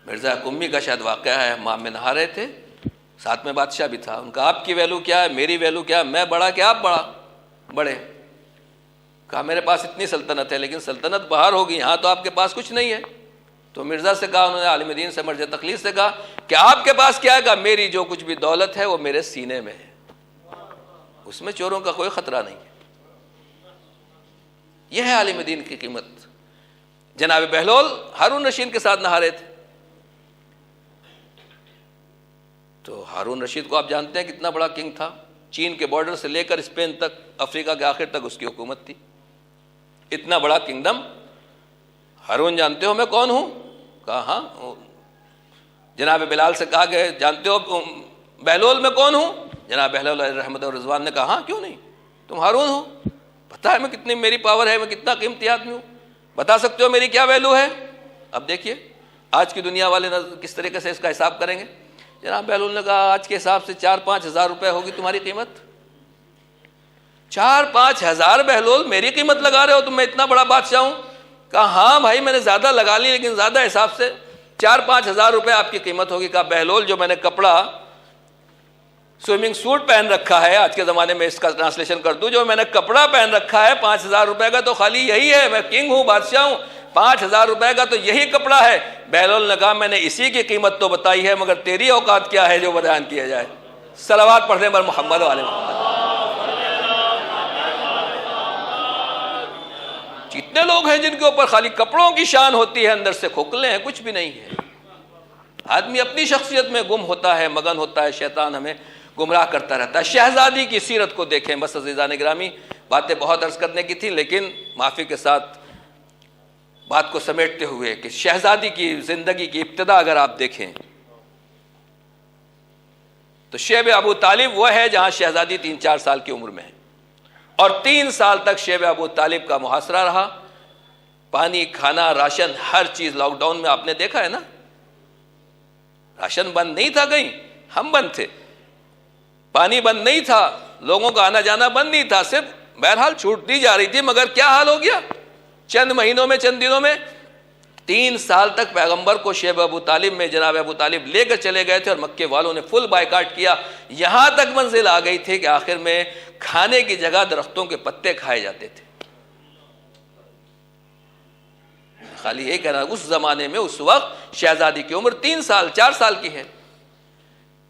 مرزا قمی کا شاید واقعہ ہے، امام میں نہا رہے تھے، ساتھ میں بادشاہ بھی تھا۔ ان کا آپ کی ویلو کیا ہے، میری ویلو کیا ہے، میں بڑا کہ آپ بڑے؟ کہا میرے پاس اتنی سلطنت ہے، لیکن سلطنت باہر ہوگی، یہاں تو آپ کے پاس کچھ نہیں ہے۔ تو مرزا سے کہا، انہوں نے عالم دین سے مرزا تقلید سے کہا کہ آپ کے پاس کیا ہے؟ کہا میری جو کچھ بھی دولت ہے وہ میرے سینے میں ہے، اس میں چوروں کا کوئی خطرہ نہیں ہے۔ یہ ہے عالم دین کی قیمت۔ جناب بہلول ہارون رشید کے ساتھ نہا رہے تھے، تو ہارون رشید کو آپ جانتے ہیں کتنا بڑا کنگ تھا، چین کے بارڈر سے لے کر اسپین تک، افریقہ کے آخر تک اس کی حکومت تھی، اتنا بڑا کنگڈم۔ ہارون جانتے ہو میں کون ہوں؟ کہا ہاں۔ جناب بلال سے کہا کہ جانتے ہو بہلول میں کون ہوں؟ جناب بہلول علیہ رحمت اور رضوان نے کہا ہاں کیوں نہیں، تم ہارون ہو، پتہ ہے میں کتنی میری پاور ہے، میں کتنا قیمتی آدمی ہوں، بتا سکتے ہو میری کیا ویلو ہے؟ اب دیکھیے آج کی دنیا والے کس طریقے سے اس کا حساب کریں گے۔ جناب بہلول نے کہا آج کے حساب سے 4-5 ہزار روپے ہوگی تمہاری قیمت۔ 4-5 ہزار بہلول میری قیمت لگا رہے ہو تم، میں اتنا بڑا بادشاہ ہوں؟ کہا ہاں بھائی میں نے زیادہ لگا لی، لیکن زیادہ حساب سے 4-5 ہزار روپے آپ کی قیمت ہوگی۔ کہا بہلول جو میں نے کپڑا سوئمنگ سوٹ پہن رکھا ہے، آج کے زمانے میں اس کا ٹرانسلیشن کر دوں، جو میں نے کپڑا پہن رکھا ہے 5,000 روپے کا تو خالی یہی ہے، میں کنگ ہوں، بادشاہ ہوں، 5,000 روپے کا تو یہی کپڑا ہے۔ بہلول نے کہا میں نے اسی کی قیمت تو بتائی ہے، مگر تیری اوقات کیا ہے جو بیان کیا جائے؟ صلوات پڑھنے پر محمد والے محمد۔ جتنے لوگ ہیں جن کے اوپر خالی کپڑوں کی شان ہوتی ہے، اندر سے کھوکھلے ہیں، کچھ بھی نہیں ہے۔ آدمی اپنی شخصیت میں گم ہوتا ہے، مگن ہوتا ہے، شیطان ہمیں گمراہ کرتا رہتا ہے۔ شہزادی کی سیرت کو دیکھیں۔ بس عزیزان گرامی، باتیں بہت عرض کرنے کی تھی، لیکن معافی کے ساتھ بات کو سمیٹتے ہوئے کہ شہزادی کی زندگی کی ابتدا اگر آپ دیکھیں تو شیب ابو طالب وہ ہے جہاں شہزادی 3-4 سال کی عمر میں ہے، اور 3 سال تک شیب ابو طالب کا محاصرہ رہا۔ پانی، کھانا، راشن، ہر چیز لاک ڈاؤن میں آپ نے دیکھا ہے نا، راشن بند نہیں تھا، کہیں ہم بند تھے، پانی بند نہیں تھا، لوگوں کا آنا جانا بند نہیں تھا، صرف بہرحال چھوٹ دی جا رہی تھی، مگر کیا حال ہو گیا چند مہینوں میں، چند دنوں میں 3 سال تک پیغمبر کو شیب ابو طالب میں جناب ابو طالب لے کر چلے گئے تھے، اور مکے والوں نے فل بائیکاٹ کیا، یہاں تک منزل آ گئی تھی کہ آخر میں کھانے کی جگہ درختوں کے پتے کھائے جاتے تھے۔ خالی یہ کہنا، اس زمانے میں اس وقت شہزادی کی عمر 3 سال 4 سال کی ہے۔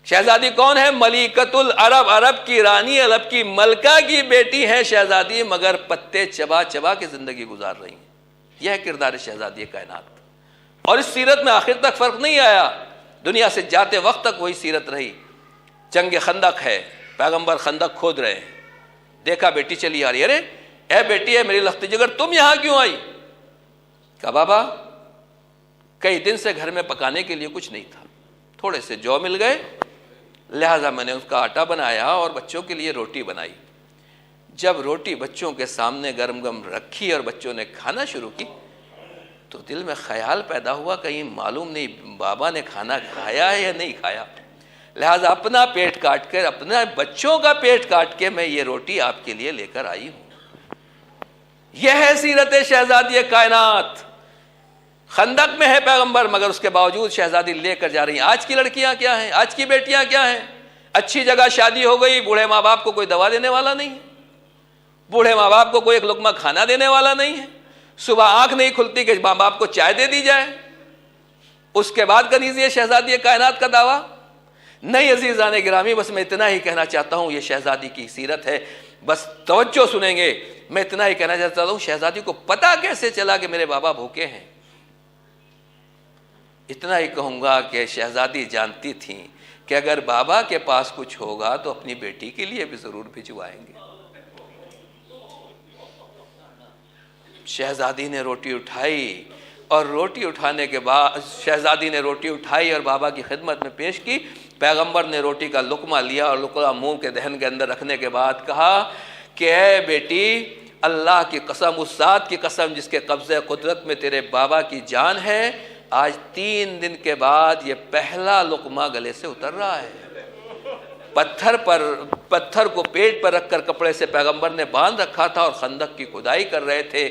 شہزادی کون ہے؟ ملکۃ العرب، عرب کی رانی، عرب کی ملکہ کی بیٹی ہے شہزادی، مگر پتے چبا چبا کے زندگی گزار رہی ہیں۔ یہ ہے کردار شہزادی کائنات، اور اس سیرت میں آخر تک فرق نہیں آیا، دنیا سے جاتے وقت تک وہی سیرت رہی۔ جنگ خندق ہے، پیغمبر خندق کھود رہے ہیں، دیکھا بیٹی چلی آ رہی، ارے اے بیٹی ہے میری لخت جگر، تم یہاں کیوں آئی؟ کہا بابا کئی دن سے گھر میں پکانے کے لیے کچھ نہیں تھا، تھوڑے سے جو مل گئے، لہٰذا میں نے اس کا آٹا بنایا اور بچوں کے لیے روٹی بنائی۔ جب روٹی بچوں کے سامنے گرم گرم رکھی اور بچوں نے کھانا شروع کی تو دل میں خیال پیدا ہوا کہیں معلوم نہیں بابا نے کھانا کھایا ہے یا نہیں کھایا، لہٰذا اپنا پیٹ کاٹ کر، اپنا بچوں کا پیٹ کاٹ کے میں یہ روٹی آپ کے لیے لے کر آئی ہوں۔ یہ ہے سیرت شہزادی کائنات۔ خندق میں ہے پیغمبر، مگر اس کے باوجود شہزادی لے کر جا رہی ہیں۔ آج کی لڑکیاں کیا ہیں، آج کی بیٹیاں کیا ہیں؟ اچھی جگہ شادی ہو گئی، بوڑھے ماں باپ کو کوئی دوا دینے والا نہیں ہے، بوڑھے ماں باپ کو کوئی ایک لقمہ کھانا دینے والا نہیں ہے، صبح آنکھ نہیں کھلتی کہ ماں باپ کو چائے دے دی جائے، اس کے بعد کر دیجیے شہزادی کائنات کا دعویٰ۔ نہیں عزیزان گرامی، بس میں اتنا ہی کہنا چاہتا ہوں، یہ شہزادی کی سیرت ہے، بس توجہ سنیں گے۔ میں اتنا ہی کہنا چاہتا ہوں، شہزادی کو پتہ کیسے چلا کہ میرے بابا بھوکے ہیں؟ اتنا ہی کہوں گا کہ شہزادی جانتی تھیں کہ اگر بابا کے پاس کچھ ہوگا تو اپنی بیٹی کے لیے بھی ضرور بھجوائیں گے۔ شہزادی نے روٹی اٹھائی، اور روٹی اٹھانے کے بعد شہزادی نے روٹی اٹھائی اور بابا کی خدمت میں پیش کی۔ پیغمبر نے روٹی کا لقمہ لیا اور لقمہ منہ کے دہن کے اندر رکھنے کے بعد کہا کہ اے بیٹی، اللہ کی قسم، اس ذات کی قسم جس کے قبضہ قدرت میں تیرے بابا کی جان ہے، آج 3 دن کے بعد یہ پہلا لقمہ گلے سے اتر رہا ہے۔ پتھر کو پیٹ پر رکھ کر کپڑے سے پیغمبر نے باندھ رکھا تھا اور خندق کی کھدائی کر رہے تھے۔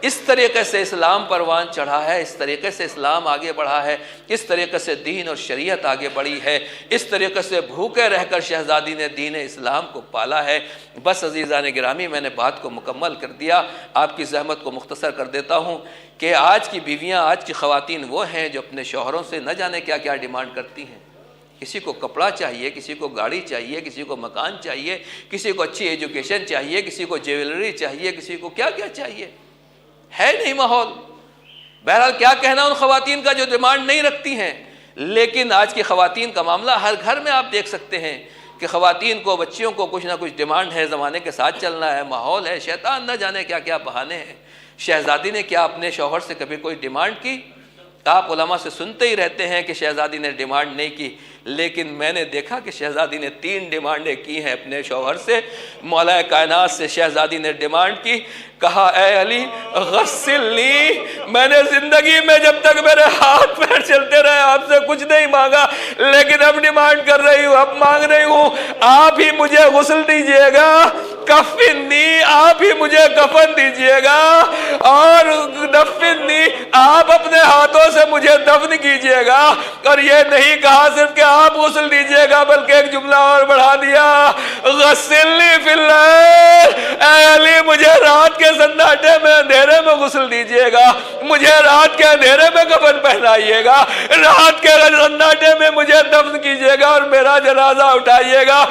اس طریقے سے اسلام پروان چڑھا ہے، اس طریقے سے اسلام آگے بڑھا ہے، اس طریقے سے دین اور شریعت آگے بڑھی ہے، اس طریقے سے بھوکے رہ کر شہزادی نے دین اسلام کو پالا ہے۔ بس عزیزان گرامی، میں نے بات کو مکمل کر دیا، آپ کی زحمت کو مختصر کر دیتا ہوں کہ آج کی بیویاں، آج کی خواتین وہ ہیں جو اپنے شوہروں سے نہ جانے کیا کیا ڈیمانڈ کرتی ہیں۔ کسی کو کپڑا چاہیے، کسی کو گاڑی چاہیے، کسی کو مکان چاہیے، کسی کو اچھی ایجوکیشن چاہیے، کسی کو جیولری چاہیے، کسی کو کیا کیا چاہیے، ہے نہیں ماحول۔ بہرحال کیا کہنا ان خواتین کا جو ڈیمانڈ نہیں رکھتی ہیں، لیکن آج کی خواتین کا معاملہ ہر گھر میں آپ دیکھ سکتے ہیں کہ خواتین کو، بچیوں کو کچھ نہ کچھ ڈیمانڈ ہے، زمانے کے ساتھ چلنا ہے، ماحول ہے، شیطان نہ جانے کیا کیا بہانے ہیں۔ شہزادی نے کیا اپنے شوہر سے کبھی کوئی ڈیمانڈ کی؟ آپ علماء سے سنتے ہی رہتے ہیں کہ شہزادی نے ڈیمانڈ نہیں کی، لیکن میں نے دیکھا کہ شہزادی نے 3 ڈیمانڈیں کی ہیں اپنے شوہر سے۔ مولا کائنات سے شہزادی نے ڈیمانڈ کی، کہا اے علی غسلنی، میں نے زندگی میں جب تک میرے ہاتھ پیر چلتے رہے آپ سے کچھ نہیں مانگا، لیکن اب ڈیمانڈ کر رہی ہوں، اب مانگ رہی ہوں، آپ ہی مجھے غسل دیجئے گا، کفنی، آپ ہی مجھے کفن دیجئے گا، اور دفنی، آپ اپنے ہاتھوں سے مجھے دفن کیجئے گا۔ اور یہ نہیں کہا صرف کہ آپ غسل دیجئے گا، بلکہ ایک جملہ اور بڑھا دیا، غسلنی فی اللیل، اے علی مجھے رات کے سناٹے میں اندھیرے میں غسل دیجئے گا، مجھے رات کے اندھیرے میں کفن پہنائیے گا، رات کے سناٹے میں مجھے دفن کیجئے گا اور میرا جنازہ اٹھائیے گا۔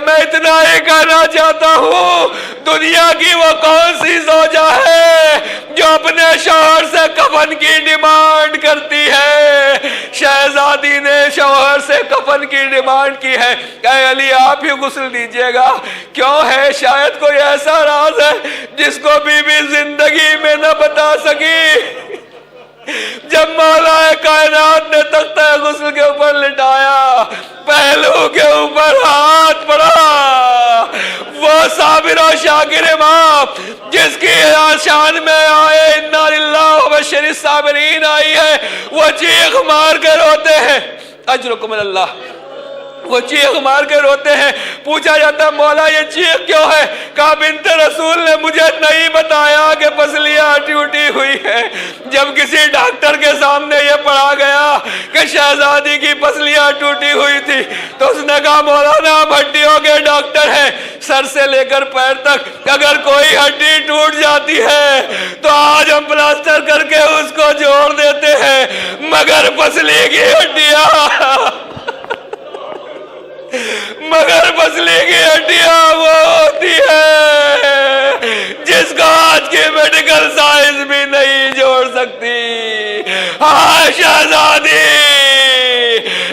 میں اتنا ہی کہنا چاہتا ہوں، دنیا کی وہ کون سی زوجہ ہے جو اپنے شوہر سے کفن کی ڈیمانڈ کرتی ہے؟ شہزادی نے شوہر سے کفن کی ڈیمانڈ کی ہے، اے علی آپ ہی غسل دیجئے گا۔ کیوں ہے؟ شاید کوئی ایسا راز ہے جس کو بی بی زندگی میں نہ بتا سکی۔ جب مولا کائنات نے تختہ غسل کے اوپر لٹایا، پہلو کے اوپر ہاتھ پڑا، وہ صابر و شاکر ماں جس کی شان میں آئے انا للہ و بشر الصابرین آئی ہے، وہ چیخ مار کے روتے ہیں، اجرکم اللہ، وہ چیخ مار کے روتے ہیں۔ پوچھا جاتا ہے مولا یہ چیخ کیوں ہے؟ کہا بنت رسول نے مجھے نہیں بتایا کہ پسلیاں ٹوٹی ہوئی ہے۔ جب کسی ڈاکٹر کے سامنے یہ پڑھا گیا کہ شہزادی کی پسلیاں ٹوٹی ہوئی تھی تو اس نے کہا مولانا ہم ہڈیوں کے ڈاکٹر ہیں، سر سے لے کر پیر تک اگر کوئی ہڈی ٹوٹ جاتی ہے تو آج ہم پلاسٹر کر کے اس کو جوڑ دیتے ہیں، مگر پسلی کی ہڈیاں وہ ہوتی ہے جس کو آج کی میڈیکل سائنس بھی نہیں جوڑ سکتی۔ ہاں شہزادی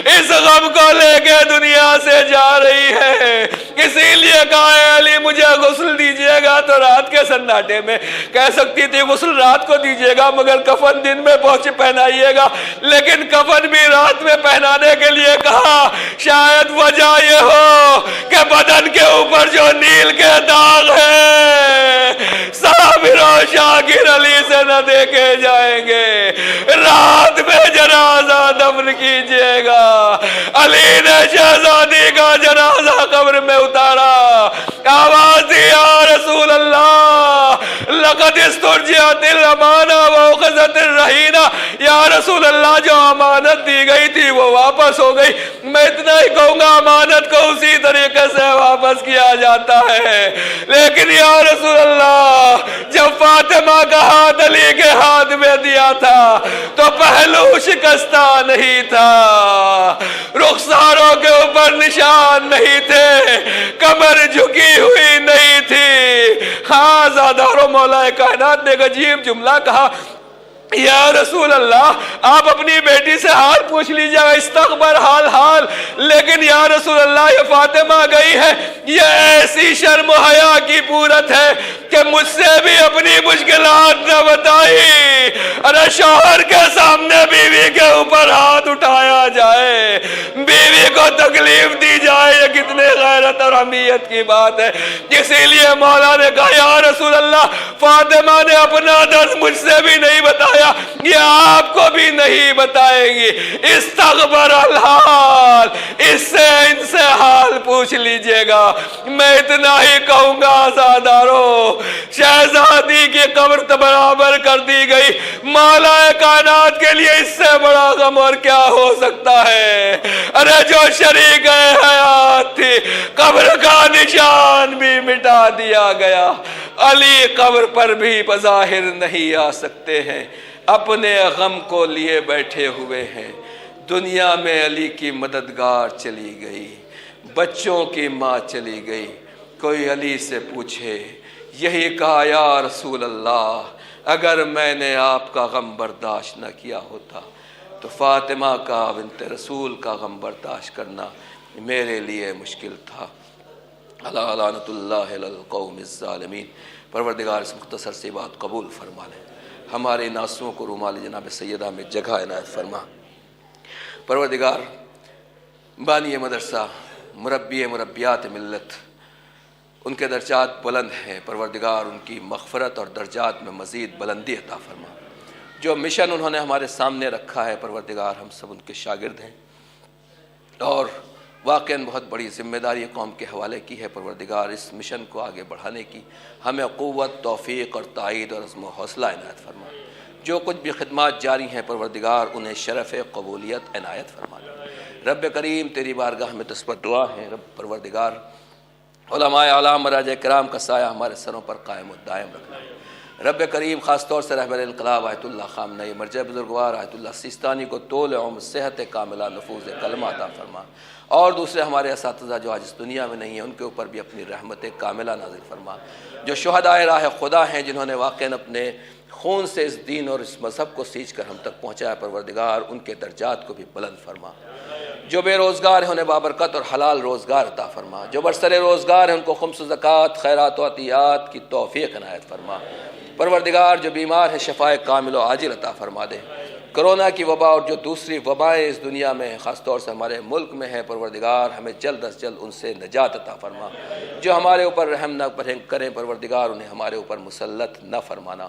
اس غم کو لے کے دنیا سے جا رہی ہے، اسی لیے کہا ہے علی مجھے غسل دیجئے گا، تو رات کے سناٹے میں کہہ سکتی تھی غسل رات کو دیجئے گا مگر کفن دن میں پہنچ پہنائیے گا، لیکن کفن بھی رات میں پہنانے کے لیے کہا شاید وجہ یہ ہو کہ بدن کے اوپر جو نیل کے داغ ہیں صابر و شاکر علی سے نہ دیکھے جائیں گے۔ دفن کیجئے گا۔ علی نے شہزادی کا جنازہ قبر میں اتارا، آواز دی یا رسول اللہ لقد استرجعت الامانہ واخذت الرہینہ، یا رسول اللہ جو امانت دی گئی تھی وہ واپس ہو گئی، میں اتنا ہی کہوں گا امانت کو اسی طریقے سے واپس کیا جاتا ہے، لیکن یا رسول اللہ جب فاطمہ کا ہاتھ علی کے ہاتھ میں دیا تھا تو پہلو شکستہ نہیں تھا، رخساروں کے اوپر نشان نہیں تھے، کمر جھکی ہوئی نہیں تھی۔ ہاں زادارو مولا کائنات نے ایک عجیب جملہ کہا، یا رسول اللہ آپ اپنی بیٹی سے حال پوچھ لیجئے گا، استخبر حال، لیکن یا رسول اللہ یہ فاطمہ گئی ہے، یہ ایسی شرم و حیا کی پورت ہے کہ مجھ سے بھی اپنی مشکلات نہ بتائی، ارے شوہر کے سامنے بیوی کے اوپر ہاتھ اٹھایا جائے، بیوی کو تکلیف دی جائے، یہ کتنے غیرت اور حمیت کی بات ہے۔ اسی لیے مولا نے کہا یا رسول اللہ فاطمہ نے اپنا درد مجھ سے بھی نہیں بتایا، یہ آپ کو بھی نہیں بتائیں گی، استغفر الحال، اس سے ان سے حال پوچھ لیجئے گا۔ میں اتنا ہی کہوں گا آزادارو، شہزادی کی قبر برابر کر دی گئی، مولا کائنات کے لیے اس سے بڑا غم اور کیا ہو سکتا ہے؟ ارے جو شریک حیات تھی قبر کا نشان بھی مٹا دیا گیا، علی قبر پر بھی بظاہر نہیں آ سکتے ہیں، اپنے غم کو لیے بیٹھے ہوئے ہیں۔ دنیا میں علی کی مددگار چلی گئی، بچوں کی ماں چلی گئی، کوئی علی سے پوچھے، یہی کہا یا رسول اللہ اگر میں نے آپ کا غم برداشت نہ کیا ہوتا تو فاطمہ کا بنت رسول کا غم برداشت کرنا میرے لیے مشکل تھا۔ اللہ لعنت اللہ علی القوم الظالمین۔ پروردگار اس مختصر سی بات قبول فرما لے، ہمارے ناسوں کو رومال جناب سیدہ میں جگہ عنایت فرما۔ پروردگار بانی مدرسہ، مربی مربیات ملت، ان کے درجات بلند ہیں، پروردگار ان کی مغفرت اور درجات میں مزید بلندی عطا فرما۔ جو مشن انہوں نے ہمارے سامنے رکھا ہے پروردگار ہم سب ان کے شاگرد ہیں، اور واقعاً بہت بڑی ذمہ داری قوم کے حوالے کی ہے۔ پروردگار اس مشن کو آگے بڑھانے کی ہمیں قوت، توفیق اور تائید اور عزم و حوصلہ عنایت فرما۔ جو کچھ بھی خدمات جاری ہیں پروردگار انہیں شرف قبولیت عنایت فرما۔ رب کریم تیری بارگاہ میں تسبیح دعا ہے، رب پروردگار علماء اعلام مراجع کرام کا سایہ ہمارے سروں پر قائم و دائم رکھنا۔ رب کریم خاص طور سے رہبر انقلاب آیت اللہ خامنہ مرجع بزرگوار آیت اللہ سیستانی کو طول عمر، صحت کاملہ، نفوذ کلمہ عطا فرما، اور دوسرے ہمارے اساتذہ جو آج اس دنیا میں نہیں ہیں ان کے اوپر بھی اپنی رحمت کاملہ نازل فرما۔ جو شہدائے راہ خدا ہیں جنہوں نے واقعاً اپنے خون سے اس دین اور اس مذہب کو سینچ کر ہم تک پہنچایا، پروردگار ان کے درجات کو بھی بلند فرما۔ جو بے روزگار ہیں انہیں بابرکت اور حلال روزگار عطا فرما۔ جو برسر روزگار ہیں ان کو خمس و زکوٰۃ، خیرات و عطیات کی توفیق عنایت فرما۔ پروردگار جو بیمار ہیں شفاء کامل و عاجل عطا فرما دے۔ کرونا کی وبا اور جو دوسری وبائیں اس دنیا میں ہیں، خاص طور سے ہمارے ملک میں ہیں، پروردگار ہمیں جلد از جلد ان سے نجات عطا فرما۔ جو ہمارے اوپر رحم نہ کریں پروردگار انہیں ہمارے اوپر مسلط نہ فرمانا۔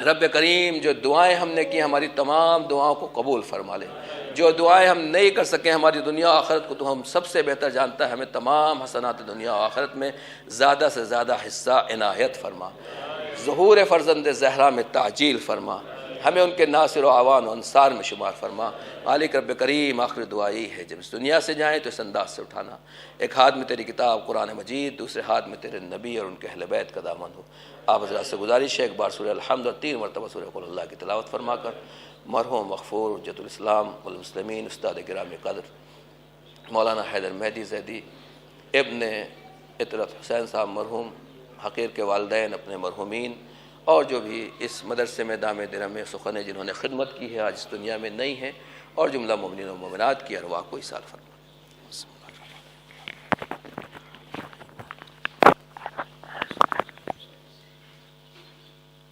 رب کریم جو دعائیں ہم نے کی ہماری تمام دعاؤں کو قبول فرما لے۔ جو دعائیں ہم نہیں کر سکیں ہماری دنیا و آخرت کو تو ہم سب سے بہتر جانتا ہے، ہمیں تمام حسنات دنیا و آخرت میں زیادہ سے زیادہ حصہ عنایت فرما۔ ظہور فرزند زہرا میں تعجیل فرما، ہمیں ان کے ناصر و عوان و انصار میں شمار فرما۔ مالک رب کریم آخر دعا یہی ہے جب اس دنیا سے جائیں تو اس انداز سے اٹھانا، ایک ہاتھ میں تیری کتاب قرآن مجید، دوسرے ہاتھ میں تیرے نبی اور ان کے اہل بیت کا دامن ہو۔ آپ حضرات سے گزارش ہے ایک بار سورہ الحمد اور 3 مرتبہ سورہ قل اللہ کی تلاوت فرما کر مرحوم مغفور حجت الاسلام والمسلمین استاد گرامی قدر مولانا حیدر مہدی زیدی ابن اطرت حسین صاحب مرحوم، حقیر کے والدین، اپنے مرحومین، اور جو بھی اس مدرسے میں دام درہم سخن جنہوں نے خدمت کی ہے آج اس دنیا میں نہیں ہیں، اور جملہ مومنین و مومنات کی ارواح کو ایصال فرما۔